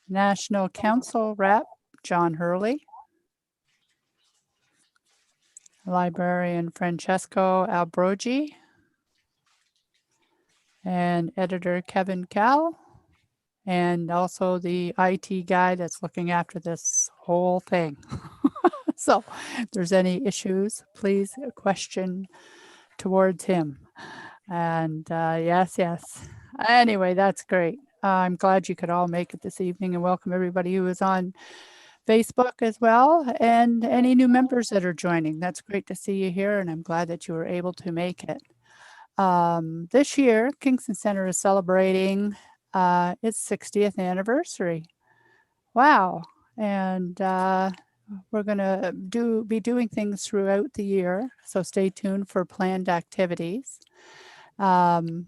National Council Rep, John Hurley. Librarian Francesco Albrogi. And editor Kevin Cal. And also the IT guy that's looking after this whole thing. So if there's any issues, please question towards him. And yes. Anyway, that's great. I'm glad you could all make it this evening, and welcome everybody who is on Facebook as well, and any new members that are joining. That's great to see you here, and I'm glad that you were able to make it. This year, Kingston Center is celebrating its 60th anniversary. Wow. And we're going to be doing things throughout the year, so stay tuned for planned activities. And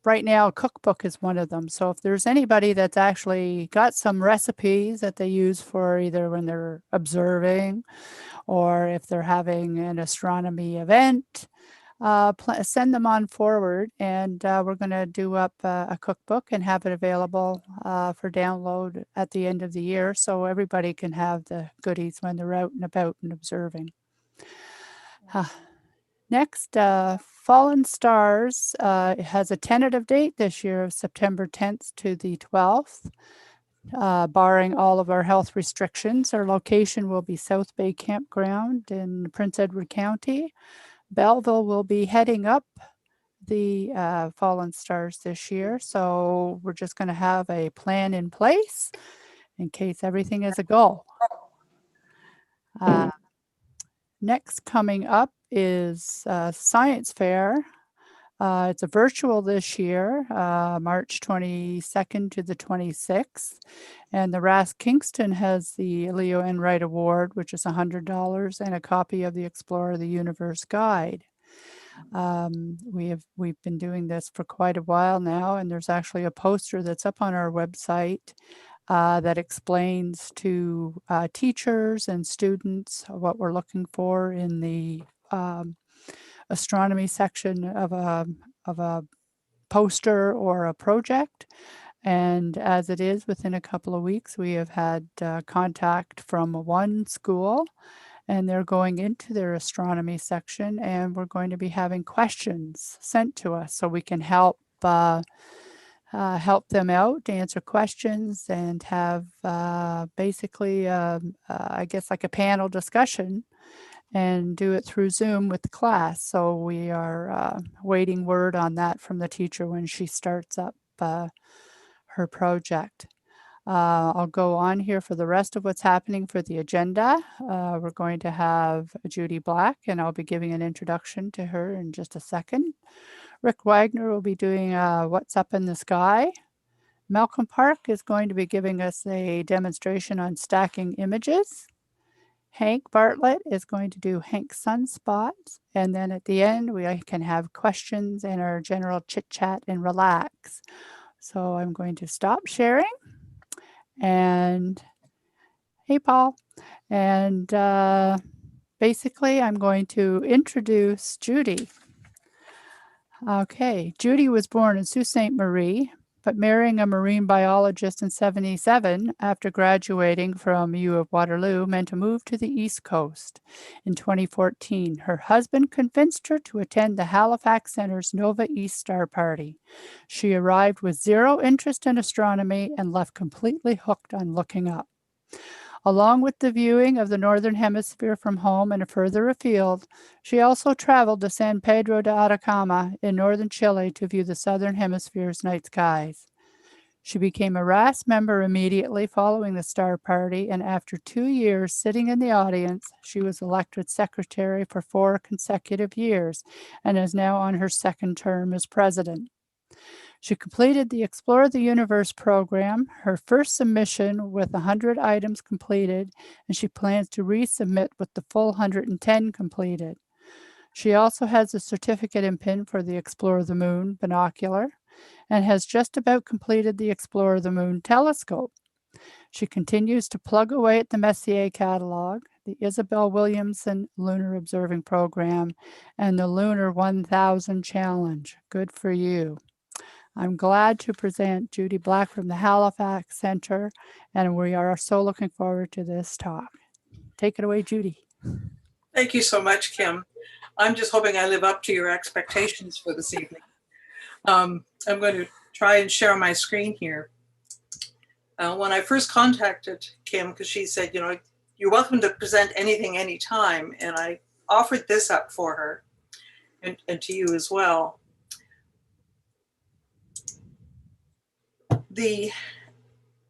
right now, a cookbook is one of them. So if there's anybody that's actually got some recipes that they use for either when they're observing or if they're having an astronomy event, send them on forward, and we're going to do up a cookbook and have it available for download at the end of the year so everybody can have the goodies when they're out and about and observing. Next, Fallen Stars has a tentative date this year of September 10th to the 12th. Barring all of our health restrictions, our location will be South Bay Campground in Prince Edward County. Belleville will be heading up the Fallen Stars this year, so we're just going to have a plan in place in case everything is a go. Next coming up is Science Fair. It's a virtual this year, March 22nd to the 26th. And the RASC-Kingston has the Leo Enright Award, which is $100, and a copy of the Explorer of the Universe Guide. We've been doing this for quite a while now, and there's actually a poster that's up on our website that explains to teachers and students what we're looking for in the astronomy section of a poster or a project. And as it is, within a couple of weeks, we have had contact from one school, and they're going into their astronomy section, and we're going to be having questions sent to us so we can help them out, answer questions, and have basically, I guess, like a panel discussion, and do it through Zoom with the class. So we are waiting word on that from the teacher when she starts up her project. I'll go on here for the rest of what's happening for the agenda. We're going to have Judy Black, and I'll be giving an introduction to her in just a second. Rick Wagner will be doing What's Up in the Sky. Malcolm Park is going to be giving us a demonstration on stacking images. Hank Bartlett is going to do Hank's Sunspots. And then at the end, we can have questions and our general chit chat and relax. So I'm going to stop sharing. And hey, Paul. And basically, I'm going to introduce Judy. Okay, Judy was born in Sault Ste. Marie, but marrying a marine biologist in 1977 after graduating from U of Waterloo meant a move to the East Coast. In 2014, her husband convinced her to attend the Halifax Center's Nova East Star Party. She arrived with zero interest in astronomy and left completely hooked on looking up. Along with the viewing of the Northern Hemisphere from home and further afield, she also traveled to San Pedro de Atacama in northern Chile to view the Southern Hemisphere's night skies. She became a RASC member immediately following the Star Party, and after 2 years sitting in the audience, she was elected secretary for 4 consecutive years and is now on her second term as president. She completed the Explore the Universe program, her first submission with 100 items completed, and she plans to resubmit with the full 110 completed. She also has a certificate and pin for the Explore the Moon binocular and has just about completed the Explore the Moon telescope. She continues to plug away at the Messier catalog, the Isabel Williamson Lunar Observing Program, and the Lunar 1000 Challenge. Good for you. I'm glad to present Judy Black from the Halifax Center, and we are so looking forward to this talk. Take it away, Judy. Thank you so much, Kim. I'm just hoping I live up to your expectations for this evening. I'm going to try and share my screen here. When I first contacted Kim, because she said, you know, you're welcome to present anything, anytime, and I offered this up for her and to you as well.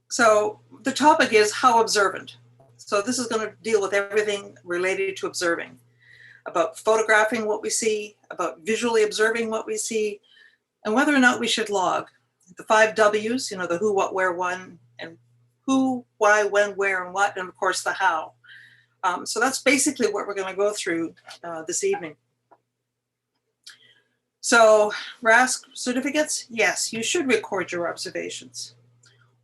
So the topic is how observant. So this is going to deal with everything related to observing, about photographing what we see, about visually observing what we see, and whether or not we should log. The 5 W's, you know, the who, what, where, when, and who, why, when, where, and what, and of course the how. So that's basically what we're going to go through this evening. So RASC certificates, yes, you should record your observations.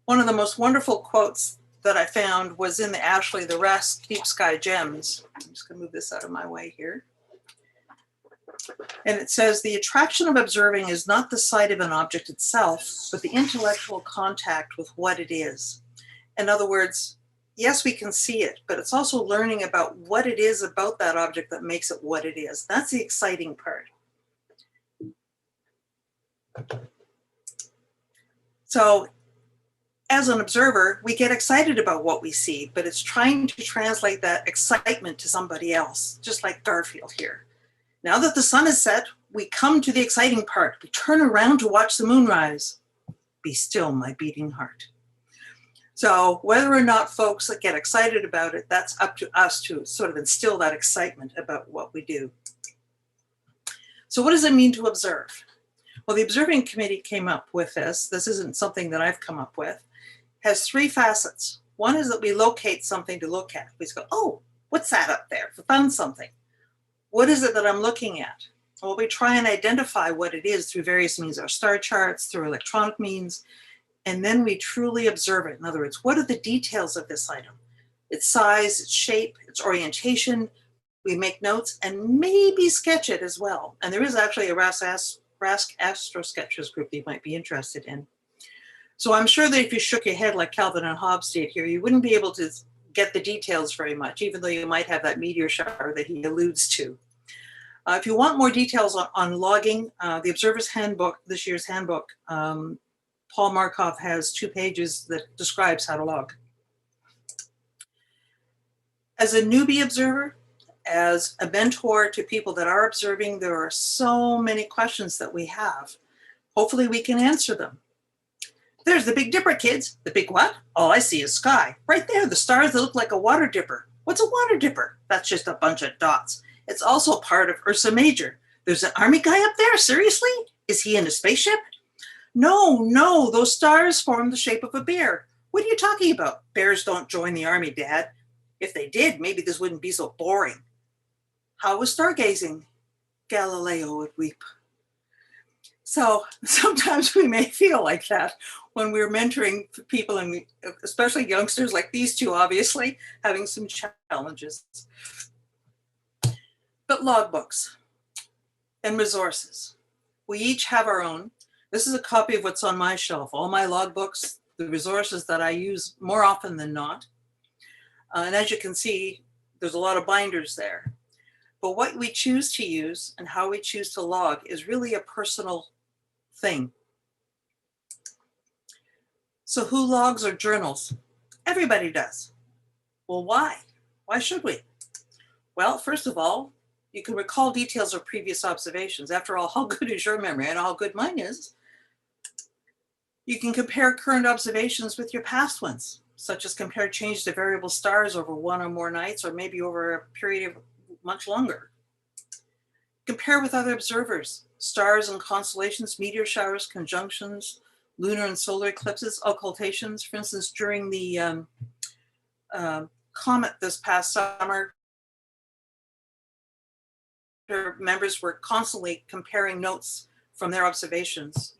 One of the most wonderful quotes that I found was in the Ashley, the RASC Deep Sky Gems. I'm just going to move this out of my way here. And it says, the attraction of observing is not the sight of an object itself, but the intellectual contact with what it is. In other words, yes, we can see it, but it's also learning about what it is about that object that makes it what it is. That's the exciting part. So as an observer, we get excited about what we see, but it's trying to translate that excitement to somebody else, just like Garfield here. Now that the sun is set, we come to the exciting part. We turn around to watch the moon rise. Be still, my beating heart. So whether or not folks get excited about it, that's up to us to sort of instill that excitement about what we do. So what does it mean to observe? Well, the observing committee came up with this. This isn't something that I've come up with. It has 3 facets. One is that we locate something to look at. We just go, oh, what's that up there? We found something. What is it that I'm looking at? Well, we try and identify what it is through various means, our star charts, through electronic means, and then we truly observe it. In other words, what are the details of this item? Its size, its shape, its orientation. We make notes and maybe sketch it as well. And there is actually a RASC Astro Sketchers group that you might be interested in. So I'm sure that if you shook your head like Calvin and Hobbes did here, you wouldn't be able to get the details very much, even though you might have that meteor shower that he alludes to. If you want more details on logging, the Observer's Handbook, this year's handbook, Paul Markov has 2 pages that describes how to log. As a newbie observer, as a mentor to people that are observing, there are so many questions that we have. Hopefully we can answer them. There's the Big Dipper, kids. The big what? All I see is sky. Right there, the stars that look like a water dipper. What's a water dipper? That's just a bunch of dots. It's also part of Ursa Major. There's an army guy up there? Seriously? Is he in a spaceship? No, those stars form the shape of a bear. What are you talking about? Bears don't join the army, Dad. If they did, maybe this wouldn't be so boring. How was stargazing? Galileo would weep. So sometimes we may feel like that when we're mentoring people, and especially youngsters like these 2, obviously, having some challenges. But logbooks and resources. We each have our own. This is a copy of what's on my shelf. All my logbooks, the resources that I use more often than not. And as you can see, there's a lot of binders there. But what we choose to use and how we choose to log is really a personal thing. So who logs or journals? Everybody does. Well, why? Why should we? Well, first of all, you can recall details of previous observations. After all, how good is your memory? I know how good mine is. You can compare current observations with your past ones, such as compare change to variable stars over 1 or more nights, or maybe over a period of much longer. Compare with other observers, stars and constellations, meteor showers, conjunctions, lunar and solar eclipses, occultations. For instance, during the comet this past summer, members were constantly comparing notes from their observations.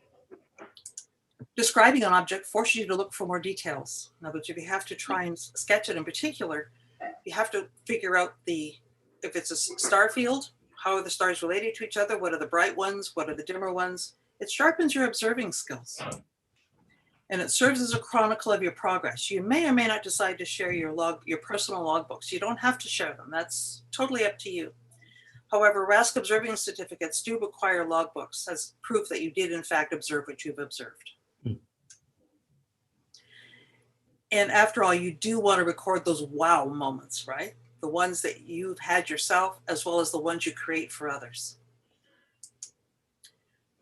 Describing an object forces you to look for more details. In other words, if you have to try and sketch it in particular, you have to figure out if it's a star field, how are the stars related to each other? What are the bright ones? What are the dimmer ones? It sharpens your observing skills, and it serves as a chronicle of your progress. You may or may not decide to share your personal logbooks. You don't have to share them. That's totally up to you. However, RASC observing certificates do require logbooks as proof that you did in fact observe what you've observed. And after all, you do want to record those wow moments, right? The ones that you've had yourself, as well as the ones you create for others.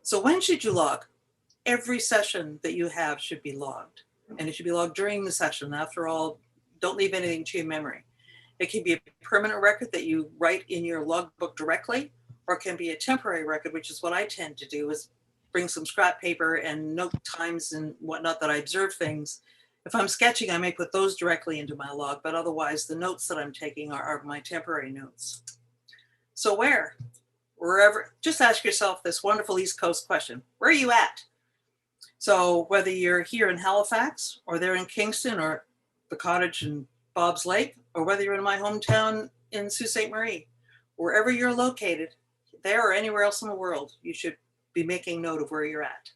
So when should you log? Every session that you have should be logged, and it should be logged during the session. After all, don't leave anything to your memory. It can be a permanent record that you write in your logbook directly, or it can be a temporary record, which is what I tend to do, is bring some scrap paper and note times and whatnot that I observe things. If I'm sketching, I may put those directly into my log, but otherwise the notes that I'm taking are my temporary notes. So wherever, just ask yourself this wonderful East Coast question: where are you at? So whether you're here in Halifax, or there in Kingston, or the cottage in Bob's Lake, or whether you're in my hometown in Sault Ste. Marie, wherever you're located, there or anywhere else in the world, you should be making note of where you're at.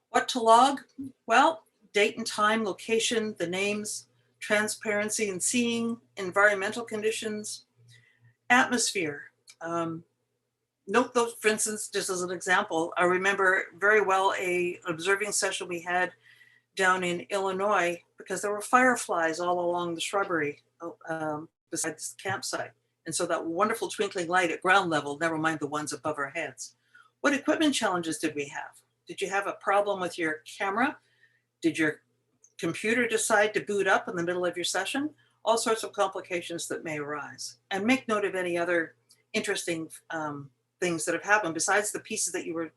What to log? Well, date and time, location, the names, transparency and seeing, environmental conditions, atmosphere. Note those, for instance, just as an example, I remember very well an observing session we had down in Illinois, because there were fireflies all along the shrubbery beside this campsite. And so that wonderful twinkling light at ground level, never mind the ones above our heads. What equipment challenges did we have? Did you have a problem with your camera? Did your computer decide to boot up in the middle of your session? All sorts of complications that may arise. And make note of any other interesting things that have happened besides the pieces that you were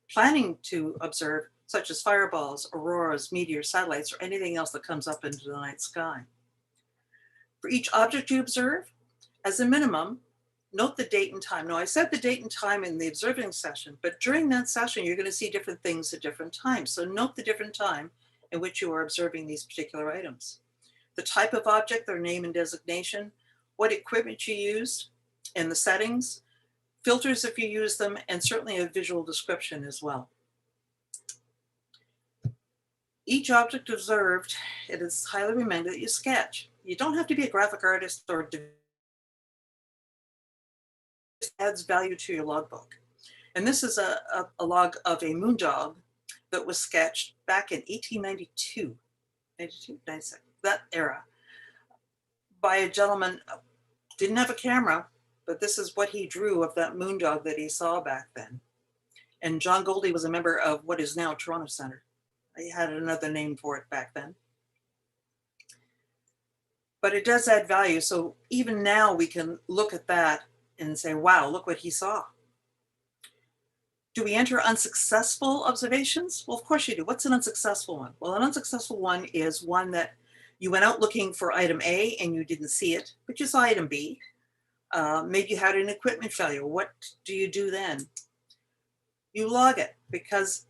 planning to observe, such as fireballs, auroras, meteors, satellites, or anything else that comes up into the night sky. For each object you observe, as a minimum, note the date and time. Now, I said the date and time in the observing session, but during that session, you're going to see different things at different times. So note the different time in which you are observing these particular items. The type of object, their name and designation, what equipment you used, and the settings, filters if you use them, and certainly a visual description as well. Each object observed, it is highly recommended that you sketch. You don't have to be a graphic artist, or it adds value to your logbook. And this is a log of a moondog that was sketched back in 1892, 92, 96, that era, by a gentleman. Didn't have a camera, but this is what he drew of that moondog that he saw back then. And John Goldie was a member of what is now Toronto Centre. He had another name for it back then. But it does add value. So even now we can look at that and say, wow, look what he saw. Do we enter unsuccessful observations? Well, of course you do. What's an unsuccessful one? Well, an unsuccessful one is one that you went out looking for item A and you didn't see it, but you saw item B. Maybe you had an equipment failure. What do you do then? You log it, because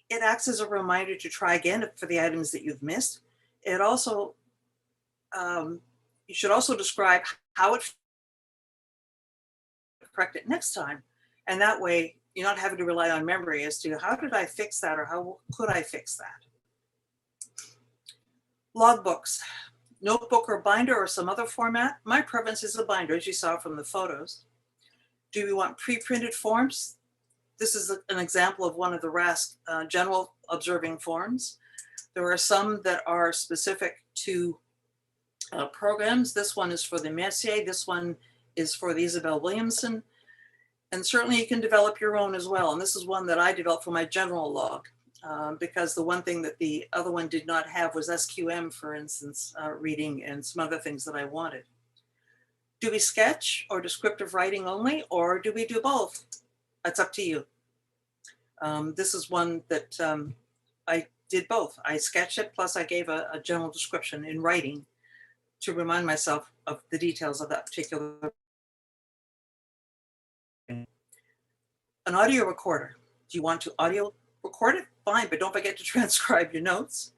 it acts as a reminder to try again for the items that you've missed. It also, you should also describe how it correct it next time. And that way you're not having to rely on memory as to how did I fix that, or how could I fix that? Logbooks, notebook or binder or some other format. My preference is a binder, as you saw from the photos. Do we want pre-printed forms? This is an example of one of the RASC general observing forms. There are some that are specific to programs. This one is for the Messier. This one is for the Isabel Williamson. And certainly you can develop your own as well. And this is one that I developed for my general log, because the one thing that the other one did not have was SQM, for instance, reading and some other things that I wanted. Do we sketch or descriptive writing only, or do we do both? That's up to you. This is one that I did both. I sketched it, plus I gave a general description in writing to remind myself of the details of that particular. An audio recorder. Do you want to audio record it? Fine, but don't forget to transcribe your notes.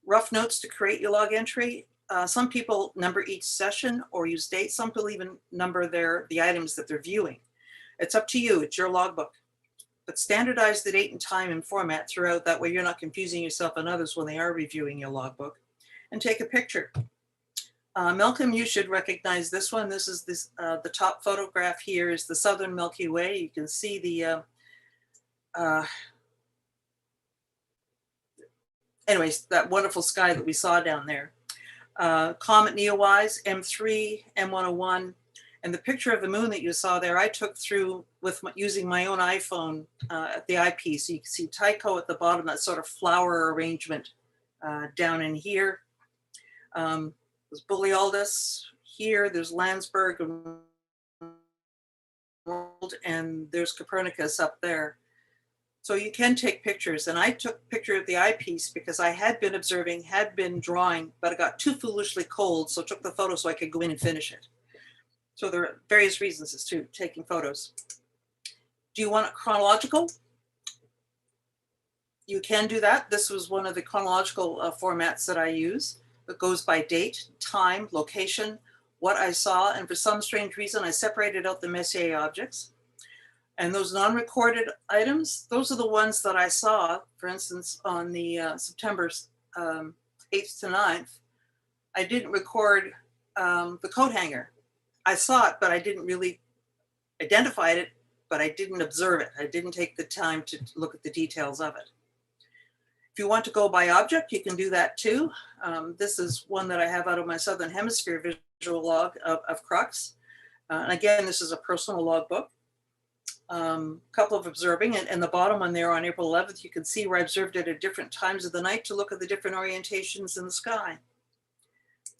Rough notes to create your log entry. Some people number each session or use dates. Some people even number the items that they're viewing. It's up to you. It's your logbook. but standardize the date and time and format throughout. That way you're not confusing yourself and others when they are reviewing your logbook. And take a picture. Malcolm, you should recognize this one. This is the top photograph here is the Southern Milky Way. You can see the, anyways, that wonderful sky that we saw down there. Comet Neowise, M3, M101, and the picture of the moon that you saw there, I took through with using my own iPhone at the eyepiece. So you can see Tycho at the bottom, that sort of flower arrangement down in here. There's Borealis here, there's Landsberg and there's Copernicus up there. So you can take pictures, and I took a picture of the eyepiece because I had been observing, had been drawing, but it got too foolishly cold, so I took the photo so I could go in and finish it. So there are various reasons as to taking photos. Do you want it chronological? You can do that. This was one of the chronological formats that I use. It goes by date, time, location, what I saw, and for some strange reason, I separated out the Messier objects. And those non-recorded items, those are the ones that I saw, for instance, on the September 8th to 9th. I didn't record the coat hanger. I saw it, but I didn't really identify it, but I didn't observe it. I didn't take the time to look at the details of it. If you want to go by object, you can do that too. This is one that I have out of my Southern Hemisphere visual log of Crux. And again, this is a personal logbook. Couple of observing, and the bottom one there on April 11th, you can see where I observed it at different times of the night to look at the different orientations in the sky.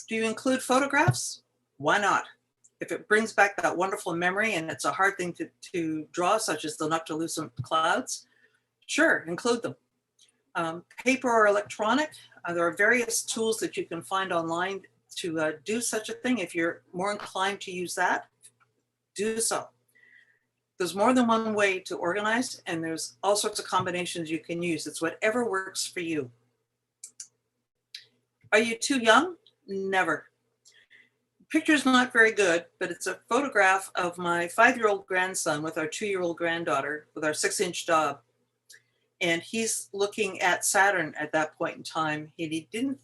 Do you include photographs? Why not? If it brings back that wonderful memory and it's a hard thing to draw, such as the noctilucent clouds, sure, include them. Paper or electronic, there are various tools that you can find online to do such a thing. If you're more inclined to use that, do so. There's more than one way to organize, and there's all sorts of combinations you can use. It's whatever works for you. Are you too young? Never. Picture's not very good, but it's a photograph of my 5-year-old grandson with our 2-year-old granddaughter with our 6-inch Dob. And he's looking at Saturn at that point in time. He didn't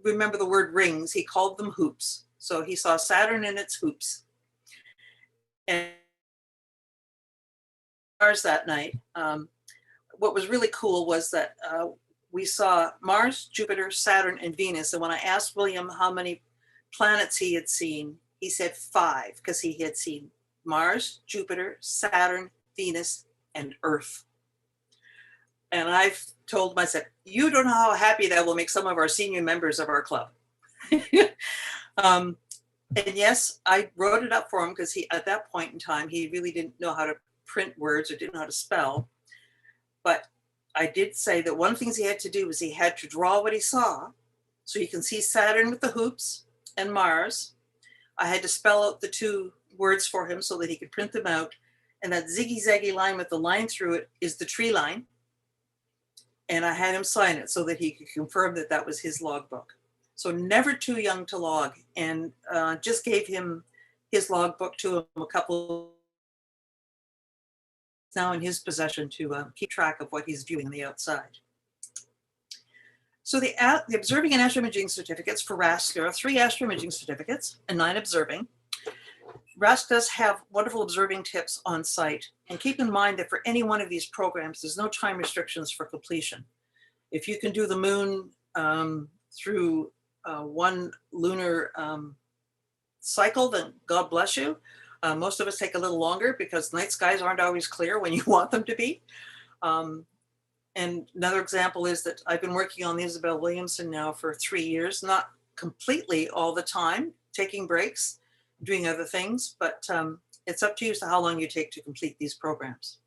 remember the word rings. He called them hoops. So he saw Saturn and its hoops. And Mars that night. What was really cool was that we saw Mars, Jupiter, Saturn, and Venus. And when I asked William how many planets he had seen, he said 5, because he had seen Mars, Jupiter, Saturn, Venus, and Earth. And I've told him, I said, you don't know how happy that will make some of our senior members of our club. And yes, I wrote it up for him because at that point in time, he really didn't know how to print words or didn't know how to spell. But I did say that one of the things he had to do was he had to draw what he saw. So you can see Saturn with the hoops and Mars. I had to spell out the 2 words for him so that he could print them out. And that ziggy-zaggy line with the line through it is the tree line. And I had him sign it so that he could confirm that that was his logbook. So never too young to log, and just gave him his logbook to him a couple now in his possession to keep track of what he's viewing on the outside. So the observing and astroimaging certificates for RASC, there are 3 astroimaging certificates and 9 observing. RASC does have wonderful observing tips on site. And keep in mind that for any one of these programs, there's no time restrictions for completion. If you can do the moon through one lunar cycle, then God bless you. Most of us take a little longer because night skies aren't always clear when you want them to be. And another example is that I've been working on the Isabel Williamson now for 3 years, not completely all the time, taking breaks, doing other things, but it's up to you as to how long you take to complete these programs.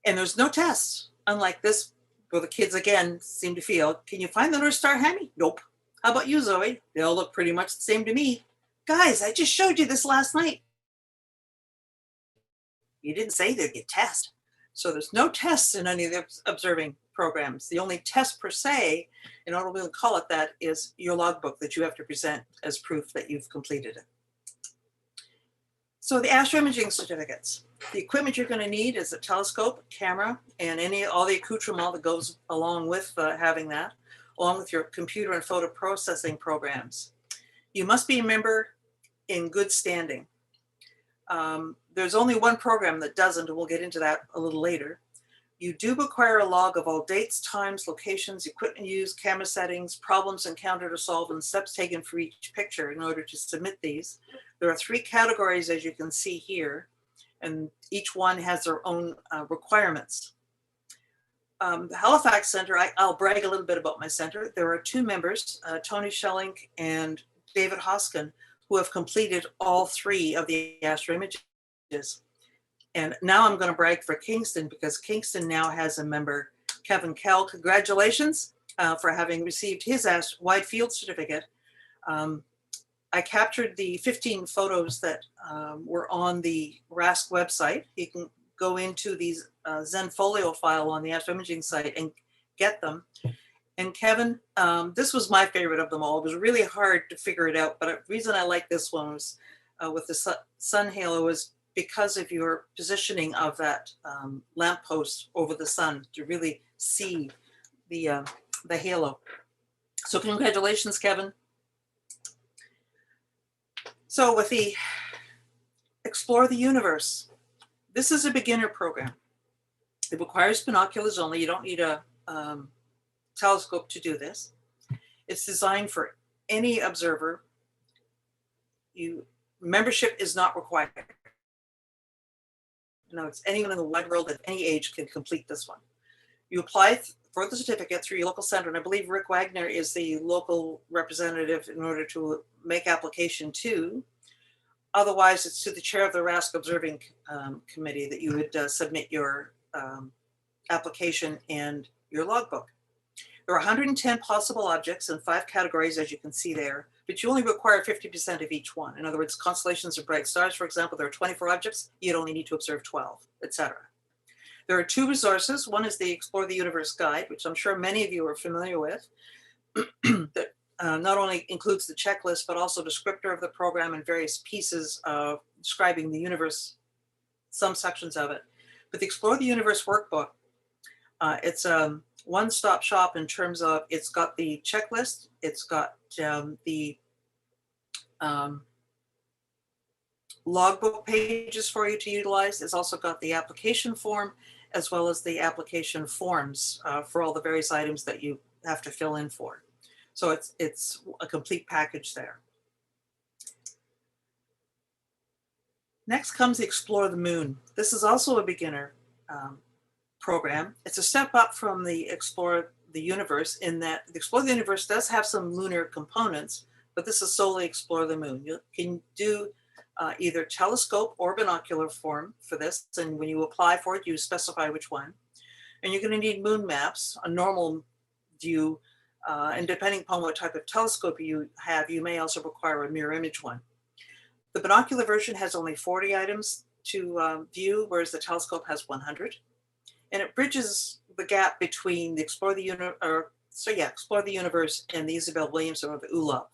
And there's no tests, unlike this, where the kids again seem to feel, can you find the North Star handy? Nope. How about you, Zoe? They all look pretty much the same to me. Guys, I just showed you this last night. You didn't say there'd be a test. So there's no tests in any of the observing programs. The only test per se, in order to call it that, is your logbook that you have to present as proof that you've completed it. So the astroimaging certificates. The equipment you're going to need is a telescope, camera, and all the accoutrement that goes along with having that, along with your computer and photo processing programs. You must be a member in good standing. There's only one program that doesn't, and we'll get into that a little later. You do require a log of all dates, times, locations, equipment used, camera settings, problems encountered or solved, and steps taken for each picture in order to submit these. There are 3 categories, as you can see here, and each one has their own requirements. The Halifax Center, I'll brag a little bit about my center. There are 2 members, Tony Schellink and David Hoskin, who have completed all 3 of the astro images. And now I'm going to brag for Kingston, because Kingston now has a member, Kevin Kell. Congratulations for having received his wide field certificate. I captured the 15 photos that were on the RASC website. You can go into the Zenfolio file on the astroimaging site and get them. And Kevin, this was my favorite of them all. It was really hard to figure it out, but the reason I like this one was with the sun halo was because of your positioning of that lamppost over the sun to really see the halo. So congratulations, Kevin. So with the Explore the Universe, this is a beginner program. It requires binoculars only. You don't need a telescope to do this. It's designed for any observer. Membership is not required. No, it's anyone in the wide world at any age can complete this one. You apply for the certificate through your local center, and I believe Rick Wagner is the local representative in order to make application to. Otherwise, it's to the chair of the RASC Observing Committee that you would submit your application and your logbook. There are 110 possible objects in 5 categories, as you can see there, but you only require 50% of each one. In other words, constellations of bright stars, for example, there are 24 objects, you'd only need to observe 12, etc. There are 2 resources. One is the Explore the Universe Guide, which I'm sure many of you are familiar with, that not only includes the checklist, but also descriptor of the program and various pieces of describing the universe, some sections of it. But the Explore the Universe workbook, it's a one-stop shop in terms of it's got the checklist, it's got the logbook pages for you to utilize. It's also got the application form as well as the application forms for all the various items that you have to fill in for. So it's a complete package there. Next comes the Explore the Moon. This is also a beginner program. It's a step up from the Explore the Universe in that the Explore the Universe does have some lunar components, but this is solely Explore the Moon. You can do either telescope or binocular form for this, and when you apply for it, you specify which one. And you're going to need moon maps, a normal view, and depending upon what type of telescope you have, you may also require a mirror image one. The binocular version has only 40 items to view, whereas the telescope has 100. And it bridges the gap between the Explore the Universe and the Isabel Williamson or the ULA.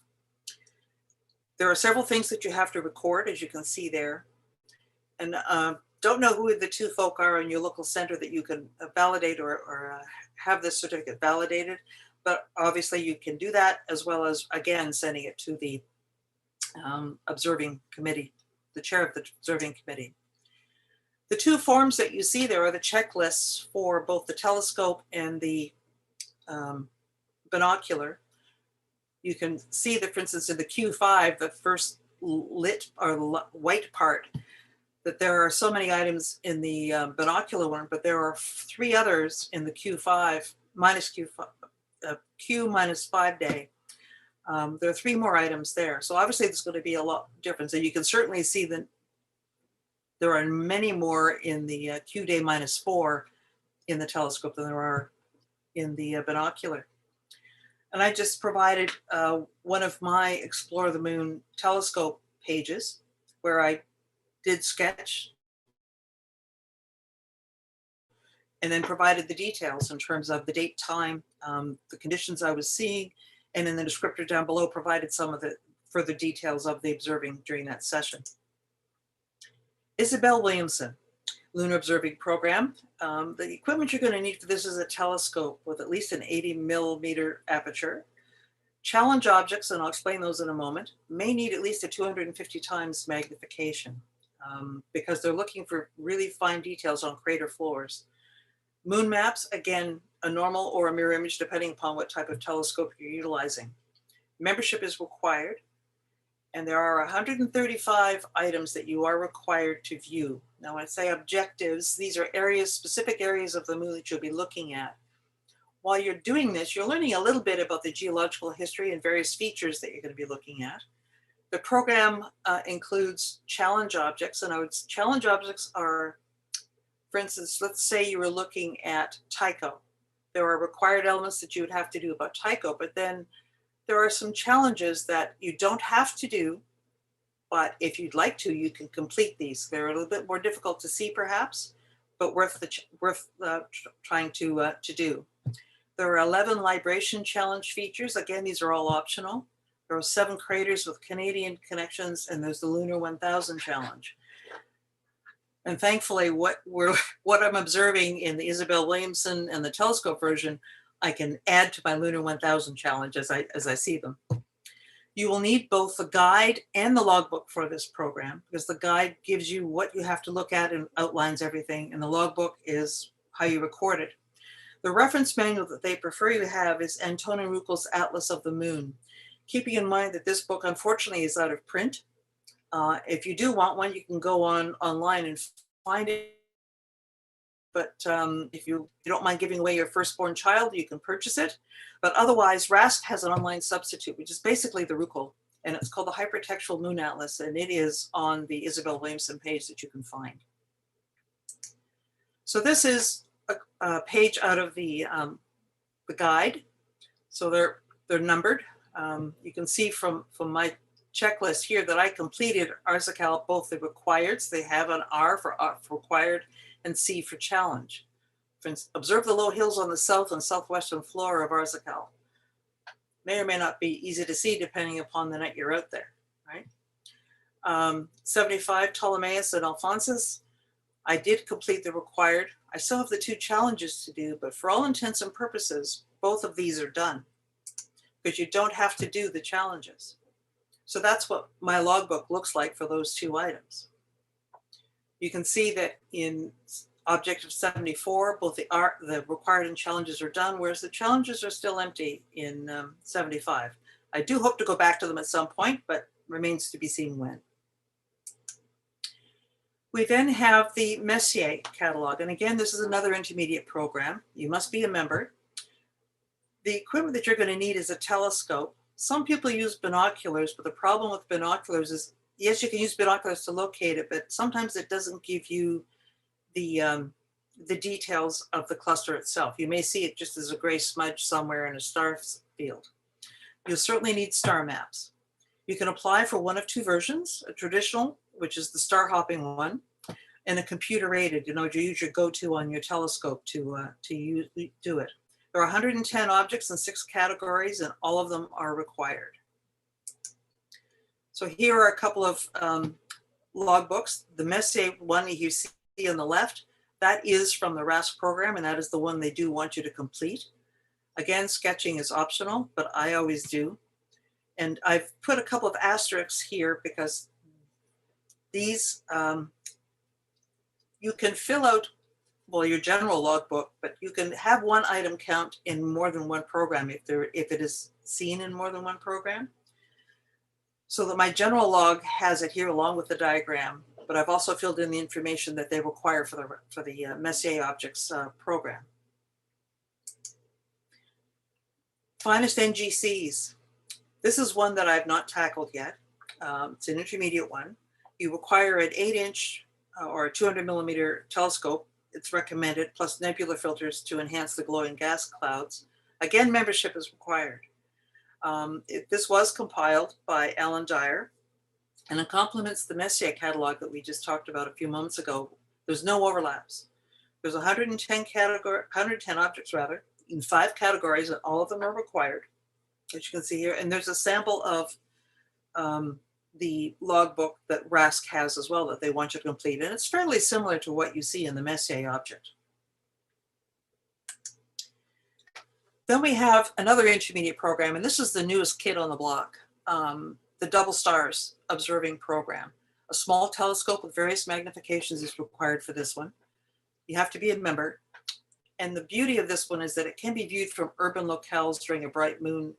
There are several things that you have to record, as you can see there. And don't know who the 2 folk are in your local center that you can validate or have this certificate validated, but obviously you can do that as well as, again, sending it to the observing committee, the chair of the observing committee. The 2 forms that you see there are the checklists for both the telescope and the binocular. You can see that, for instance, in the Q5, the first lit or white part, that there are so many items in the binocular one, but there are 3 others in the Q5 minus Q minus 5 day. There are 3 more items there. So obviously there's going to be a lot of difference. And you can certainly see that there are many more in the Q day minus 4 in the telescope than there are in the binocular. And I just provided one of my Explore the Moon telescope pages where I did sketch and then provided the details in terms of the date, time, the conditions I was seeing, and in the descriptor down below provided some of the further details of the observing during that session. Isabel Williamson, Lunar Observing Program. The equipment you're going to need for this is a telescope with at least an 80 millimeter aperture. Challenge objects, and I'll explain those in a moment, may need at least a 250 times magnification because they're looking for really fine details on crater floors. Moon maps, again, a normal or a mirror image depending upon what type of telescope you're utilizing. Membership is required, and there are 135 items that you are required to view. Now, when I say objectives, these are areas, specific areas of the moon that you'll be looking at. While you're doing this, you're learning a little bit about the geological history and various features that you're going to be looking at. The program includes challenge objects, and challenge objects are, for instance, let's say you were looking at Tycho. There are required elements that you would have to do about Tycho, but then there are some challenges that you don't have to do, but if you'd like to, you can complete these. They're a little bit more difficult to see perhaps, but worth trying to do. There are 11 libration challenge features. Again, these are all optional. There are 7 craters with Canadian connections, and there's the Lunar 1000 challenge. And thankfully, what I'm observing in the Isabel Williamson and the telescope version, I can add to my Lunar 1000 challenge as I see them. You will need both the guide and the logbook for this program, because the guide gives you what you have to look at and outlines everything, and the logbook is how you record it. The reference manual that they prefer you have is Antonin Ruckel's Atlas of the Moon, keeping in mind that this book unfortunately is out of print. If you do want one, you can go online and find it. But if you don't mind giving away your firstborn child, you can purchase it. But otherwise, RASC has an online substitute, which is basically the Ruckel, and it's called the Hypertextual Moon Atlas, and it is on the Isabel Williamson page that you can find. So this is a page out of the guide. So they're numbered. You can see from my checklist here that I completed RASC, both the required, so they have an R for required and C for challenge. For instance, observe the low hills on the south and southwestern floor of RASC. May or may not be easy to see depending upon the night you're out there, right? 75 Ptolemaeus and Alphonsus. I did complete the required. I still have the 2 challenges to do, but for all intents and purposes, both of these are done because you don't have to do the challenges. So that's what my logbook looks like for those 2 items. You can see that in Objective 74, both the required and challenges are done, whereas the challenges are still empty in 75. I do hope to go back to them at some point, but remains to be seen when. We then have the Messier catalog. And again, this is another intermediate program. You must be a member. The equipment that you're going to need is a telescope. Some people use binoculars, but the problem with binoculars is, yes, you can use binoculars to locate it, but sometimes it doesn't give you the details of the cluster itself. You may see it just as a gray smudge somewhere in a star field. You'll certainly need star maps. You can apply for one of 2 versions, a traditional, which is the star hopping one, and a computer aided, you use your go-to on your telescope to do it. There are 110 objects in 6 categories, and all of them are required. So here are a couple of logbooks. The Messier one you see on the left, that is from the RASC program, and that is the one they do want you to complete. Again, sketching is optional, but I always do. And I've put a couple of asterisks here because these, you can fill out, well, your general logbook, but you can have one item count in more than one program if it is seen in more than one program. So that my general log has it here along with the diagram, but I've also filled in the information that they require for the Messier objects program. Finest NGCs. This is one that I've not tackled yet. It's an intermediate one. You require an 8-inch or a 200 millimeter telescope. It's recommended, plus nebular filters to enhance the glowing gas clouds. Again, membership is required. This was compiled by Alan Dyer, and it complements the Messier catalog that we just talked about a few moments ago. There's no overlaps. There's 110 objects rather, in 5 categories, and all of them are required, as you can see here. And there's a sample of the logbook that RASC has as well that they want you to complete. And it's fairly similar to what you see in the Messier object. Then we have another intermediate program, and this is the newest kid on the block, the double stars observing program. A small telescope with various magnifications is required for this one. You have to be a member. And the beauty of this one is that it can be viewed from urban locales during a bright moon,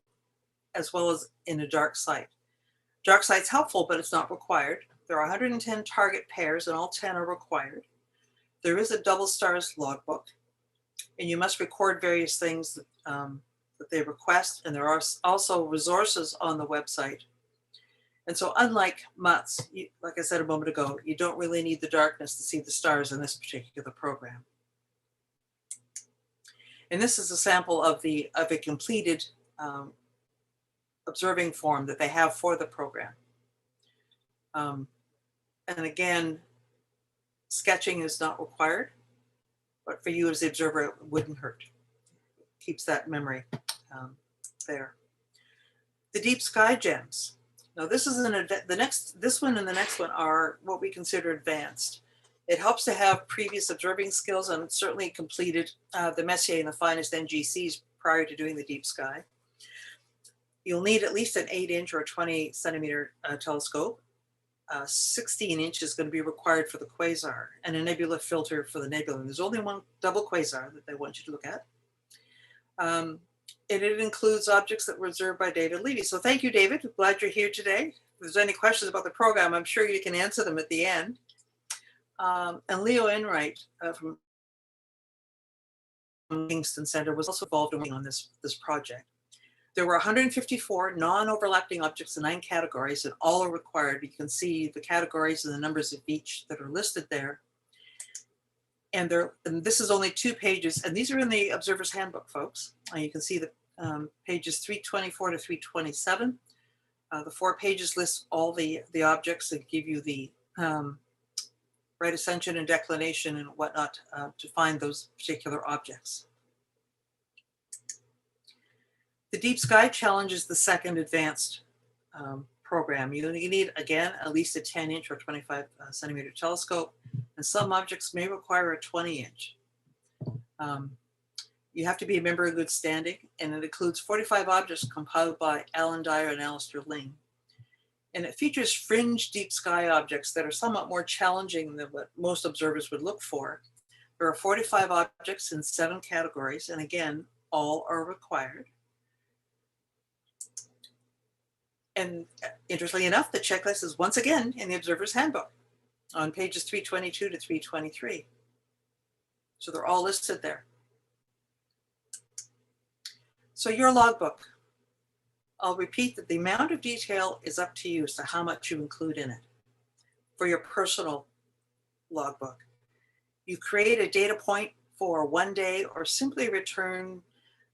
as well as in a dark site. Dark site's helpful, but it's not required. There are 110 target pairs, and all 10 are required. There is a double stars logbook, and you must record various things that they request, and there are also resources on the website. And so unlike MUTS, like I said a moment ago, you don't really need the darkness to see the stars in this particular program. And this is a sample of a completed observing form that they have for the program. And again, sketching is not required, but for you as the observer, it wouldn't hurt. Keeps that memory there. The deep sky gems. Now this is this one and the next one are what we consider advanced. It helps to have previous observing skills, and certainly completed the Messier and the finest NGCs prior to doing the deep sky. You'll need at least an 8-inch or 20-centimeter telescope. 16-inch is going to be required for the quasar, and a nebula filter for the nebula. And there's only one double quasar that they want you to look at. And it includes objects that were observed by David Levy. So thank you, David. I'm glad you're here today. If there's any questions about the program, I'm sure you can answer them at the end. And Leo Enright from Kingston Center was also involved in working on this project. There were 154 non-overlapping objects in 9 categories, and all are required. You can see the categories and the numbers of each that are listed there. And this is only 2 pages, and these are in the Observer's Handbook, folks. You can see the pages 324 to 327. The 4 pages list all the objects and give you the right ascension and declination and whatnot to find those particular objects. The Deep Sky Challenge is the second advanced program. You need, again, at least a 10-inch or 25-centimeter telescope, and some objects may require a 20-inch. You have to be a member in good standing, and it includes 45 objects compiled by Alan Dyer and Alistair Ling. And it features fringe deep sky objects that are somewhat more challenging than what most observers would look for. There are 45 objects in 7 categories, and again, all are required. And interestingly enough, the checklist is once again in the Observer's Handbook on pages 322 to 323. So they're all listed there. So your logbook. I'll repeat that the amount of detail is up to you as to how much you include in it. For your personal logbook, you create a data point for one day or simply return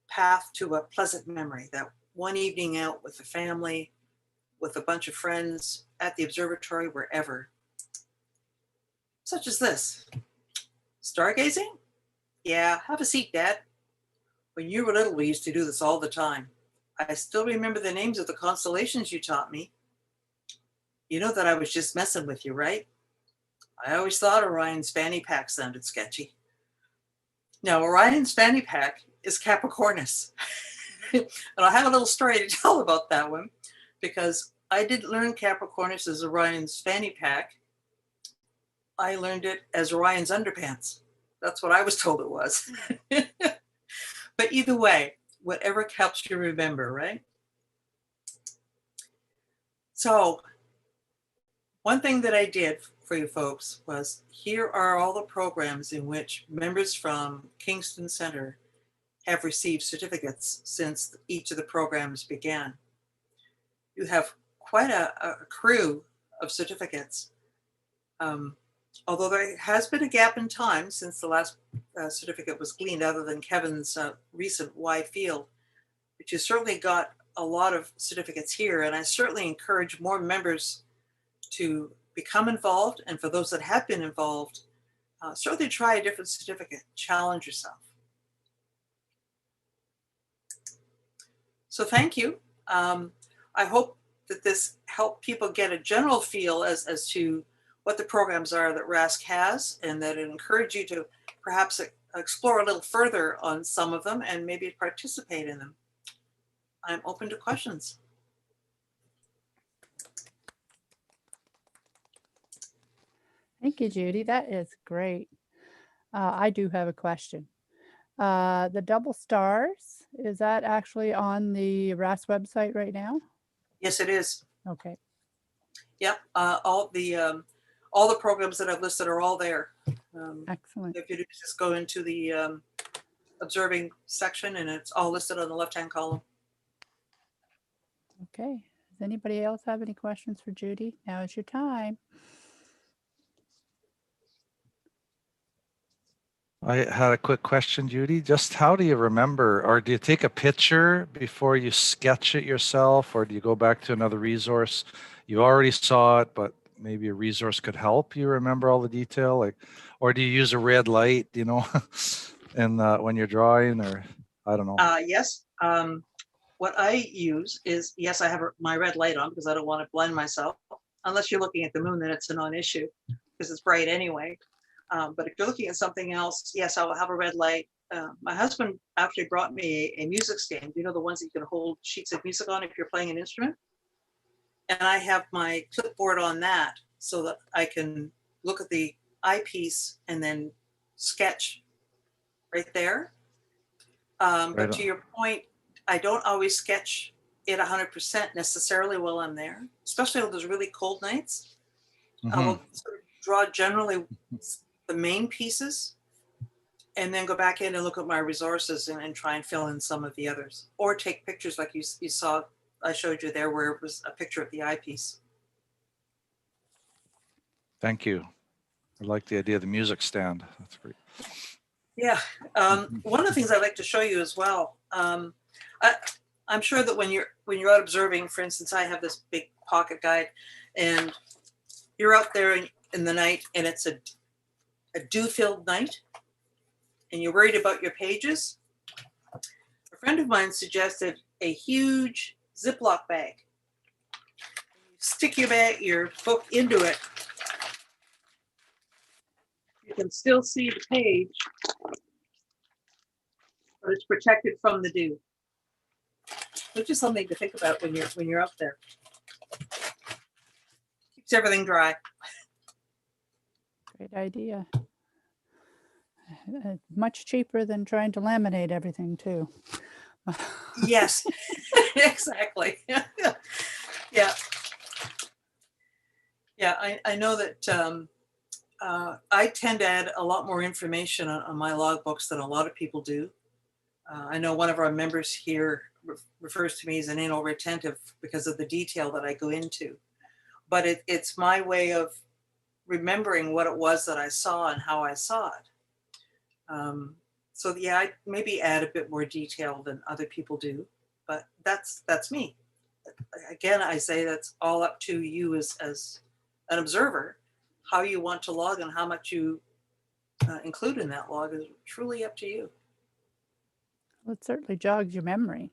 path to a pleasant memory, that one evening out with the family, with a bunch of friends, at the observatory, wherever. Such as this. Stargazing? Yeah, have a seat, Dad. When you were little, we used to do this all the time. I still remember the names of the constellations you taught me. You know that I was just messing with you, right? I always thought Orion's fanny pack sounded sketchy. Now, Orion's fanny pack is Capricornus. And I have a little story to tell about that one, because I didn't learn Capricornus as Orion's fanny pack. I learned it as Orion's underpants. That's what I was told it was. But either way, whatever helps you remember, right? So one thing that I did for you folks was, here are all the programs in which members from Kingston Center have received certificates since each of the programs began. You have quite a crew of certificates. Although there has been a gap in time since the last certificate was gleaned, other than Kevin's recent Y field, but you certainly got a lot of certificates here, and I certainly encourage more members to become involved, and for those that have been involved, certainly try a different certificate, challenge yourself. So thank you. I hope that this helped people get a general feel as to what the programs are that RASC has, and that it encouraged you to perhaps explore a little further on some of them and maybe participate in them. I'm open to questions. Thank you, Judy. That is great. I do have a question. The double stars, is that actually on the RAS website right now? Yes, it is. Okay. Yep. All the programs that I've listed are all there. Excellent. If you just go into the observing section, and it's all listed on the left-hand column. Okay. Does anybody else have any questions for Judy? Now is your time. I had a quick question, Judy. Just how do you remember, or do you take a picture before you sketch it yourself, or do you go back to another resource? You already saw it, but maybe a resource could help you remember all the detail, like, or do you use a red light, you know, and when you're drawing, or I don't know. Yes. What I use is, yes, I have my red light on because I don't want to blind myself. Unless you're looking at the moon, then it's a non-issue because it's bright anyway. But if you're looking at something else, yes, I will have a red light. My husband actually brought me a music stand. You know, the ones that you can hold sheets of music on if you're playing an instrument. And I have my clipboard on that so that I can look at the eyepiece and then sketch right there. But to your point, I don't always sketch it 100% necessarily while I'm there, especially on those really cold nights. I will sort of draw generally the main pieces and then go back in and look at my resources and try and fill in some of the others, or take pictures like you saw, I showed you there where it was a picture of the eyepiece. Thank you. I like the idea of the music stand. That's great. Yeah. One of the things I'd like to show you as well, I'm sure that when you're out observing, for instance, I have this big pocket guide, and you're out there in the night, and it's a dew-filled night, and you're worried about your pages. A friend of mine suggested a huge Ziploc bag. You stick your book into it. You can still see the page, but it's protected from the dew. It's just something to think about when you're up there. Keeps everything dry. Great idea. Much cheaper than trying to laminate everything too. Yes, exactly. Yeah. Yeah, I know that I tend to add a lot more information on my logbooks than a lot of people do. I know one of our members here refers to me as an anal retentive because of the detail that I go into. But it's my way of remembering what it was that I saw and how I saw it. So yeah, I maybe add a bit more detail than other people do, but that's me. Again, I say that's all up to you as an observer. How you want to log and how much you include in that log is truly up to you. Well, it certainly jogs your memory.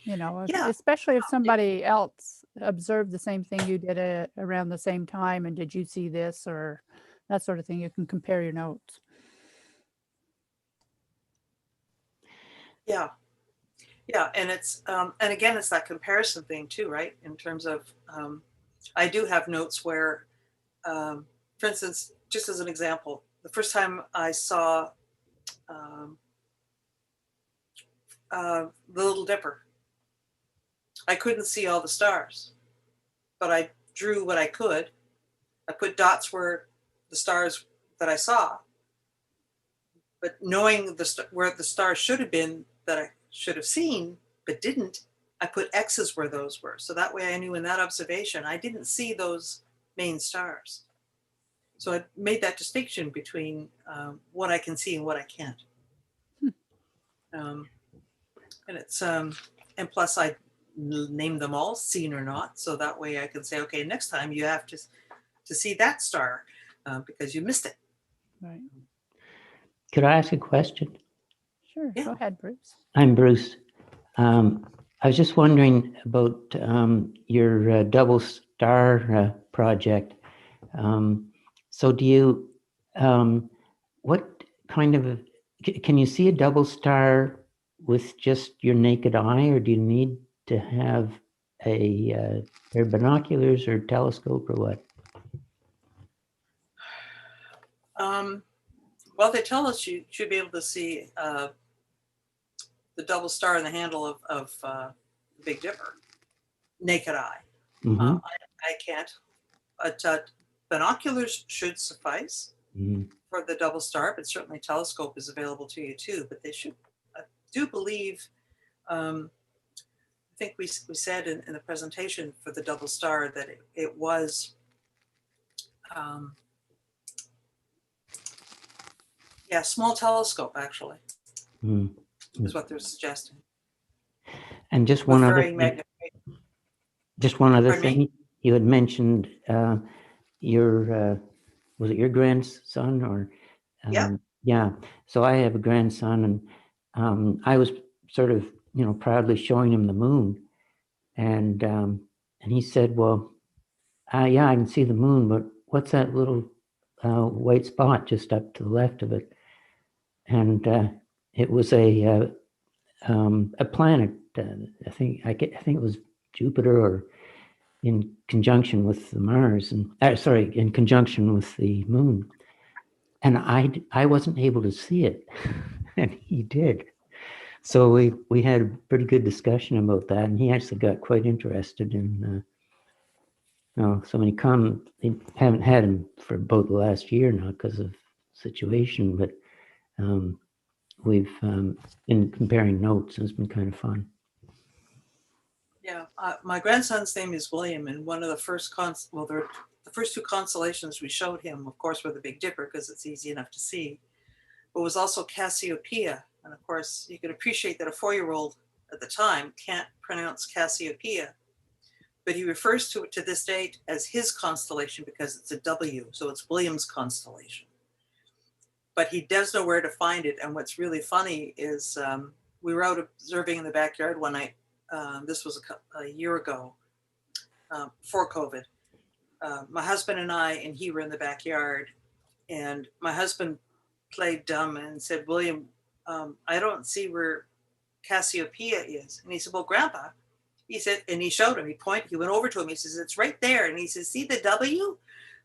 You know, Yeah. especially if somebody else observed the same thing you did around the same time, and did you see this or that sort of thing, you can compare your notes. Yeah. Yeah, and it's and again, it's that comparison thing too, right? In terms of, I do have notes where, for instance, just as an example, the first time I saw the Little Dipper, I couldn't see all the stars, but I drew what I could. I put dots where the stars that I saw, but knowing where the stars should have been that I should have seen but didn't, I put X's where those were. So that way I knew in that observation I didn't see those main stars. So I made that distinction between what I can see and what I can't. And it's and plus I name them all, seen or not, so that way I can say, okay, next time you have to see that star because you missed it. Right. Could I ask a question? Sure. Yeah. Go ahead, Bruce. I'm Bruce. I was just wondering about your double star project. So do you, what kind of, can you see a double star with just your naked eye, or do you need to have a pair of binoculars or telescope or what? Well, they tell us you should be able to see the double star in the handle of the Big Dipper, naked eye. Mm-hmm. I can't. But binoculars should suffice for the double star, but certainly telescope is available to you too. But they should, I do believe, I think we said in the presentation for the double star that it was, yeah, small telescope actually, is what they're suggesting. And just one other Varying thing, magnification. just one other Pardon me? thing, you had mentioned your, was it your grandson or? Yeah. Yeah, so I have a grandson, and I was sort of, proudly showing him the moon, and he said, "Well, yeah, I can see the moon, but what's that little white spot just up to the left of it?" And it was a planet. I think it was Jupiter, or in conjunction with the Mars, and sorry, in conjunction with the moon. And I wasn't able to see it, and he did. So we had a pretty good discussion about that, and he actually got quite interested in. So many they haven't had him for about the last year now because of situation, but we've been comparing notes, and it's been kind of fun. Yeah, my grandson's name is William, and one of the first the first two constellations we showed him, of course, were the Big Dipper because it's easy enough to see, but was also Cassiopeia. And of course, you can appreciate that a 4-year-old at the time can't pronounce Cassiopeia, but he refers to it to this date as his constellation because it's a W, so it's William's constellation. But he does know where to find it. And what's really funny is we were out observing in the backyard one night. This was a year ago, before COVID. My husband and he were in the backyard, and my husband played dumb and said, "William, I don't see where Cassiopeia is." And he said, "Well, Grandpa," he said, and he showed him, he went over to him, he says, "It's right there." And he says, "See the W?"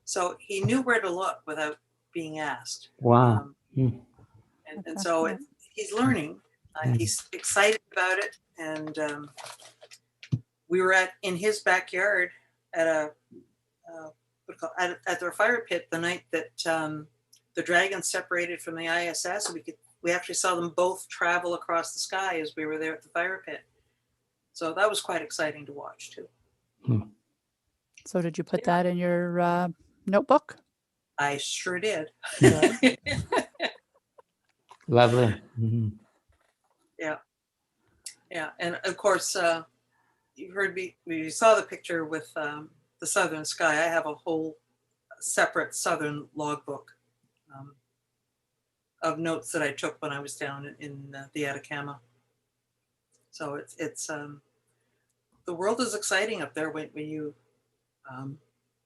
So he knew where to look without being asked. Wow. And so he's learning. He's excited about it. And we were in his backyard at at their fire pit the night that the Dragons separated from the ISS. We actually saw them both travel across the sky as we were there at the fire pit. So that was quite exciting to watch too. So did you put that in your notebook? I sure did. Lovely. Yeah. And of course, you heard me, you saw the picture with the southern sky. I have a whole separate southern logbook of notes that I took when I was down in the Atacama. So it's the world is exciting up there when you